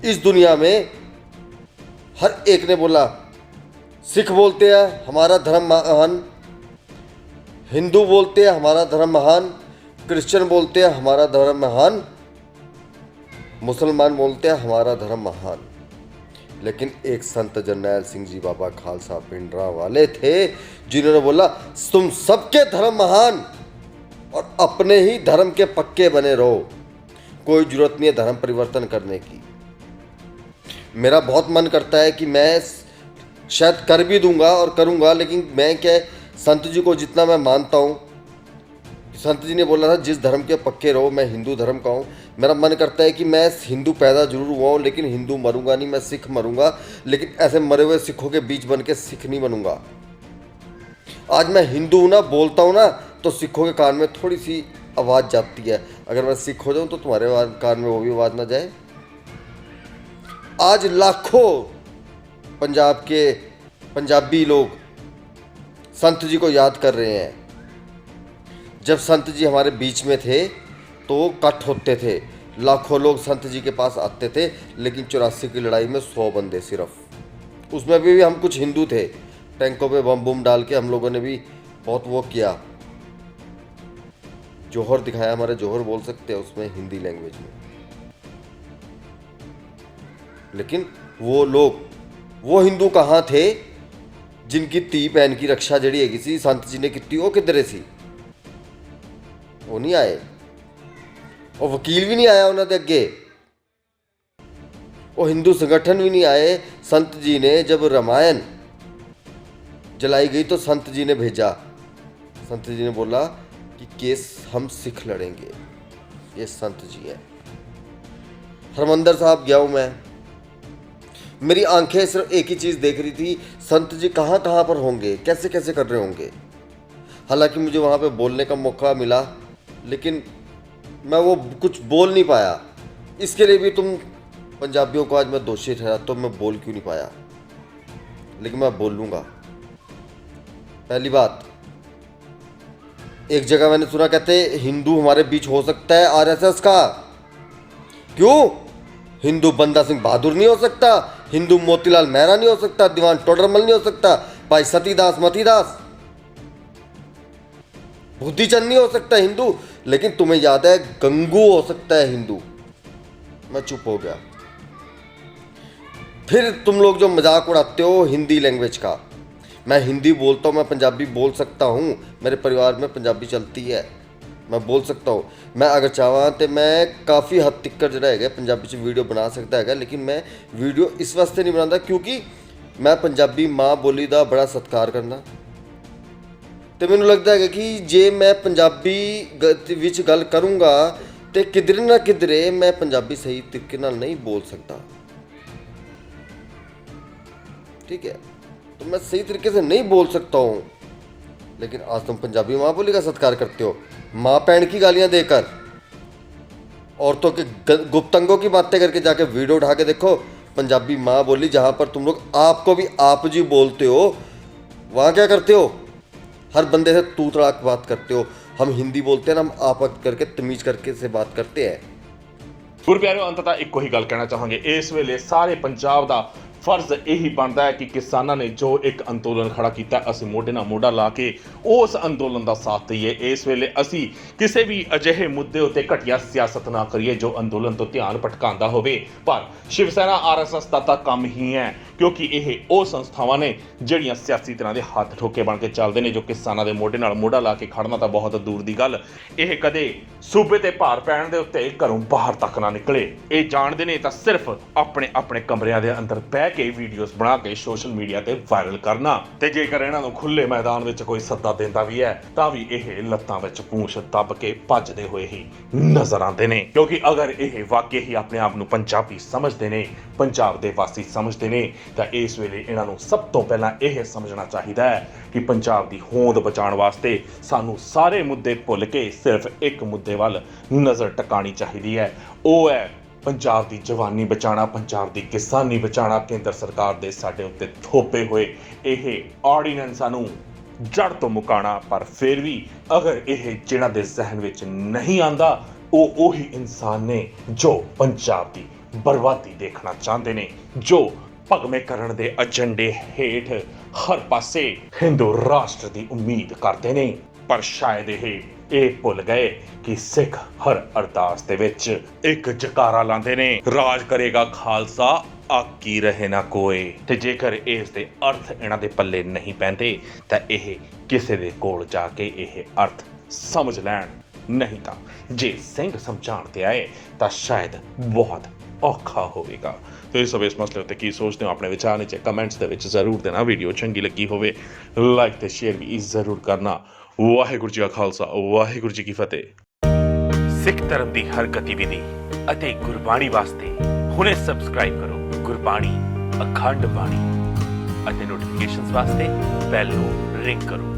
इस दुनिया में हर एक ने बोला, सिख बोलते हैं हमारा धर्म महान, हिंदू बोलते हैं हमारा धर्म महान, क्रिश्चियन बोलते हैं हमारा धर्म महान, मुसलमान बोलते हैं हमारा धर्म महान। लेकिन एक संत जरनैल सिंह जी बाबा खालसा भिंडरांवाले थे जिन्होंने बोला, तुम सबके धर्म महान और अपने ही धर्म के पक्के बने रहो, कोई जरूरत नहीं है धर्म परिवर्तन करने की। मेरा बहुत मन करता है कि मैं शायद कर भी दूंगा और करूंगा, लेकिन मैं क्या, संत जी को जितना मैं मानता हूँ, संत जी ने बोला था जिस धर्म के पक्के रहो, मैं हिंदू धर्म का हूँ। मेरा मन करता है कि मैं हिंदू पैदा जरूर हुआ हूँ, लेकिन हिंदू मरूंगा नहीं, मैं सिख मरूंगा। लेकिन ऐसे मरे हुए सिखों के बीच बन के सिख नहीं बनूंगा। आज मैं हिंदू हूँ ना, बोलता हूँ ना, तो सिखों के कान में थोड़ी सी आवाज़ जाती है। अगर मैं सिख हो जाऊँ तो तुम्हारे कान में वो भी आवाज़ ना जाए। आज लाखों पंजाब के पंजाबी लोग संत जी को याद कर रहे हैं। जब संत जी हमारे बीच में थे तो कट होते थे, लाखों लोग संत जी के पास आते थे, लेकिन 84 की लड़ाई में 100 बंदे सिर्फ। उसमें भी हम कुछ हिंदू थे, टैंकों पे बम बुम डाल के हम लोगों ने भी बहुत वो किया, जोहर दिखाया। हमारे जोहर बोल सकते हैं उसमें हिंदी लैंग्वेज में। लेकिन वो लोग, वो हिंदू कहाँ थे जिनकी धी भैन की रक्षा जड़ी हैगी सी संत जी ने की, वो किधरे सी? वो नहीं आए, और वकील भी नहीं आया उन्होंने अगे, वो हिंदू संगठन भी नहीं आए। संत जी ने जब रामायण जलाई गई तो संत जी ने भेजा, संत जी ने बोला कि केस हम सिख लड़ेंगे। ये संत जी हैं। हरमंदर साहब गया हूं मैं, मेरी आंखें सिर्फ एक ही चीज़ देख रही थी, संत जी कहाँ कहाँ पर होंगे, कैसे कैसे कर रहे होंगे। हालांकि मुझे वहाँ पे बोलने का मौका मिला, लेकिन मैं वो कुछ बोल नहीं पाया। इसके लिए भी तुम पंजाबियों को आज मैं दोषी ठहराता तो मैं बोल क्यों नहीं पाया, लेकिन मैं बोल लूँगा। पहली बात, एक जगह मैंने सुना कहते हिंदू हमारे बीच हो सकता है आरएसएस का। क्यों? हिंदू बंदा सिंह बहादुर नहीं हो सकता, हिंदू मोतीलाल मेहरा नहीं हो सकता, दीवान टोडरमल नहीं हो सकता, भाई सतीदास मतीदास, बुद्धिचंद नहीं हो सकता हिंदू। लेकिन तुम्हें याद है गंगू हो सकता है हिंदू। मैं चुप हो गया। फिर तुम लोग जो मजाक उड़ाते हो हिंदी लैंग्वेज का, मैं हिंदी बोलता हूँ, मैं पंजाबी बोल सकता हूँ, मेरे परिवार में पंजाबी चलती है, मैं बोल सकता हूँ। मैं अगर चाहवा तो मैं काफ़ी हद तक जो है पंजाबी से वीडियो बना सकता है, लेकिन मैं वीडियो इस वास्ते नहीं बनाता क्योंकि मैं पंजाबी माँ बोली का बड़ा सत्कार करना। तो मैनू लगता है कि जे मैं पंजाबी विच गल करूँगा तो किधरे ना किधरे मैं पंजाबी सही तरीके नाल नहीं बोल सकता। ठीक है, तो मैं सही तरीके से नहीं बोल सकता हूँ। लेकिन आज तुम पंजाबी माँ बोली का सत्कार करते हो, माँ पैन की गालियाँ देकर, औरतों के गुप्तंगों की बातें करके जाके वीडियो उठा के देखो। पंजाबी माँ बोली जहाँ पर तुम लोग आपको भी आप जी बोलते हो, वहाँ क्या करते हो? हर बंदे से तू तड़ाक बात करते हो। हम हिंदी बोलते हैं ना, हम आप करके तमीज करके से बात करते हैं।
ਗੁਰ ਪਿਆਰਿਓ, ਅੰਤतः ਇੱਕੋ ਹੀ ਗੱਲ ਕਹਿਣਾ ਚਾਹਾਂਗੇ, ਇਸ ਵੇਲੇ ਸਾਰੇ ਪੰਜਾਬ ਦਾ ਫਰਜ਼ ਇਹੀ ਬਣਦਾ ਹੈ ਕਿ ਕਿਸਾਨਾਂ ਨੇ ਜੋ ਇੱਕ ਅੰਦੋਲਨ ਖੜਾ ਕੀਤਾ, ਅਸੀਂ ਮੋਢੇ ਨਾਲ ਮੋਢਾ ਲਾ ਕੇ ਉਸ ਅੰਦੋਲਨ ਦਾ ਸਾਥ ਦਈਏ। ਇਸ ਵੇਲੇ ਅਸੀਂ ਕਿਸੇ ਵੀ ਅਜਿਹੇ ਮੁੱਦੇ ਉੱਤੇ ਘਟੀਆ ਸਿਆਸਤ ਨਾ ਕਰੀਏ ਜੋ ਅੰਦੋਲਨ ਤੋਂ ਧਿਆਨ ਭਟਕਾਉਂਦਾ ਹੋਵੇ। ਪਰ ਸ਼ਿਵ ਸੈਨਾ RSS ਦਾ ਤਾਂ ਕੰਮ ਹੀ ਹੈ, ਕਿਉਂਕਿ ਇਹ ਉਹ ਸੰਸਥਾਵਾਂ ਨੇ ਜਿਹੜੀਆਂ ਸਿਆਸੀ ਤਰ੍ਹਾਂ ਦੇ ਹੱਥ ਠੋਕੇ ਬਣ ਕੇ ਚੱਲਦੇ ਨੇ, ਜੋ ਕਿਸਾਨਾਂ ਦੇ ਮੋਢੇ ਨਾਲ ਮੋਢਾ ਲਾ ਕੇ ਖੜਨਾ ਤਾਂ ਬਹੁਤ ਦੂਰ ਦੀ ਗੱਲ, ਇਹ ਕਦੇ ਸੂਬੇ ਤੇ ਭਾਰ ਪੈਣ ਦੇ ਉੱਤੇ ਘਰੋਂ ਬਾਹਰ ਤੱਕ ਨਾ ਨਿਕਲੇ। ਇਹ ਜਾਣਦੇ ਨੇ ਤਾਂ ਸਿਰਫ ਆਪਣੇ ਕਮਰਿਆਂ ਦੇ ਅੰਦਰ ਬਹਿ ਕੇ ਵੀਡੀਓਜ਼ ਬਣਾ ਕੇ ਸੋਸ਼ਲ ਮੀਡੀਆ ਤੇ ਵਾਇਰਲ ਕਰਨਾ। ਤੇ ਜੇਕਰ ਇਹਨਾਂ ਨੂੰ ਖੁੱਲੇ ਮੈਦਾਨ ਵਿੱਚ ਕੋਈ ਸੱਦਾ ਦਿੰਦਾ ਵੀ ਹੈ ਤਾਂ ਵੀ ਇਹ ਲੱਤਾਂ ਵਿੱਚ ਪੂੰਛ ਦੱਬ ਕੇ ਭੱਜਦੇ ਹੋਏ ਹੀ ਨਜ਼ਰ ਆਉਂਦੇ ਨੇ, ਕਿਉਂਕਿ ਅਗਰ ਇਹ ਵਾਕਈ ਹੀ ਆਪਣੇ ਆਪ ਨੂੰ ਪੰਜਾਬੀ ਸਮਝਦੇ ਨੇ, ਪੰਜਾਬ ਦੇ ਵਾਸੀ ਸਮਝਦੇ ਨੇ, ਤਾਂ ਇਸ ਵੇਲੇ ਇਹਨਾਂ ਨੂੰ ਸਭ ਤੋਂ ਪਹਿਲਾਂ ਇਹ ਸਮਝਣਾ ਚਾਹੀਦਾ ਹੈ ਕਿ ਪੰਜਾਬ ਦੀ ਹੋਂਦ ਬਚਾਉਣ ਵਾਸਤੇ ਸਾਨੂੰ ਸਾਰੇ ਮੁੱਦੇ ਭੁੱਲ ਕੇ ਸਿਰਫ ਇੱਕ ਮੁੱਦੇ ਵੱਲ ਨਜ਼ਰ ਟਿਕਾਣੀ ਚਾਹੀਦੀ ਹੈ। ਉਹ ਹੈ ਪੰਜਾਬ ਦੀ ਜਵਾਨੀ ਬਚਾਉਣਾ, ਪੰਜਾਬ ਦੀ ਕਿਸਾਨੀ ਬਚਾਉਣਾ। ਕੇਂਦਰ ਸਰਕਾਰ ਦੇ ਸਾਡੇ ਉੱਤੇ ਥੋਪੇ ਹੋਏ ਇਹ ਆਰਡੀਨੈਂਸਾਂ ਨੂੰ ਜੜ ਤੋਂ ਮੁਕਾਉਣਾ। ਪਰ ਫਿਰ ਵੀ ਅਗਰ ਇਹ ਜਿਹਨਾਂ ਦੇ ਜ਼ਿਹਨ ਵਿੱਚ ਨਹੀਂ ਆਂਦਾ, ਉਹ ਉਹੀ ਇਨਸਾਨ ਨੇ ਜੋ ਪੰਜਾਬ ਦੀ ਬਰਬਾਦੀ ਦੇਖਣਾ ਚਾਹੁੰਦੇ ਨੇ, ਜੋ ਭਗਵੇਂ ਕਰਨ ਦੇ ਏਜੰਡੇ ਹੇਠ ਹਰ ਪਾਸੇ ਹਿੰਦੂ ਰਾਸ਼ਟਰ ਦੀ ਉਮੀਦ ਕਰਦੇ ਨੇ। ਪਰ ਸ਼ਾਇਦ ਇਹ ਭੁੱਲ ਗਏ ਕਿ ਸਿੱਖ ਹਰ ਅਰਦਾਸ ਦੇ ਵਿੱਚ ਇੱਕ ਜਕਾਰਾ ਲਾਉਂਦੇ ਨੇ, ਰਾਜ ਕਰੇਗਾ ਖਾਲਸਾ ਆਕੀ ਰਹੇ ਨਾ ਕੋਏ। ਤੇ ਜੇਕਰ ਇਸ ਦੇ ਅਰਥ ਇਹਨਾਂ ਦੇ ਪੱਲੇ ਨਹੀਂ ਪੈਂਦੇ ਤਾਂ ਇਹ ਕਿਸੇ ਦੇ ਕੋਲ ਜਾ ਕੇ ਇਹ ਅਰਥ ਸਮਝ ਲੈਣ, ਨਹੀਂ ਤਾਂ ਜੇ ਸਿੰਘ ਸਮਝਾਉਣ ਤੇ ਆਏ ਤਾਂ ਸ਼ਾਇਦ ਬਹੁਤ ਔਖਾ ਹੋਵੇਗਾ। ਤੇ ਇਸ ਇਸ ਮਸਲੇ ਉੱਤੇ ਕੀ ਸੋਚਦੇ ਹੋ, ਆਪਣੇ ਵਿਚਾਰ ਨੀਚੇ ਕਮੈਂਟਸ ਦੇ ਵਿੱਚ ਜ਼ਰੂਰ ਦੇਣਾ। ਵੀਡੀਓ ਚੰਗੀ ਲੱਗੀ ਹੋਵੇ ਲਾਈਕ ਤੇ ਸ਼ੇਅਰ ਵੀ ਜ਼ਰੂਰ ਕਰਨਾ। ਵਾਹਿਗੁਰੂ ਜੀ ਕਾ ਖਾਲਸਾ, ਵਾਹਿਗੁਰੂ ਜੀ ਕੀ ਫਤਿਹ। ਸਿੱਖ ਧਰਮ ਦੀ ਹਰ ਗਤੀਵਿਧੀ ਅਤੇ ਗੁਰਬਾਣੀ ਵਾਸਤੇ ਹੁਣੇ ਸਬਸਕ੍ਰਾਈਬ ਕਰੋ ਗੁਰਬਾਣੀ ਅਖੰਡ ਬਾਣੀ ਅਤੇ ਨੋਟੀਫਿਕੇਸ਼ਨਸ ਵਾਸਤੇ ਬੈਲ ਨੂੰ ਰਿੰਗ ਕਰੋ।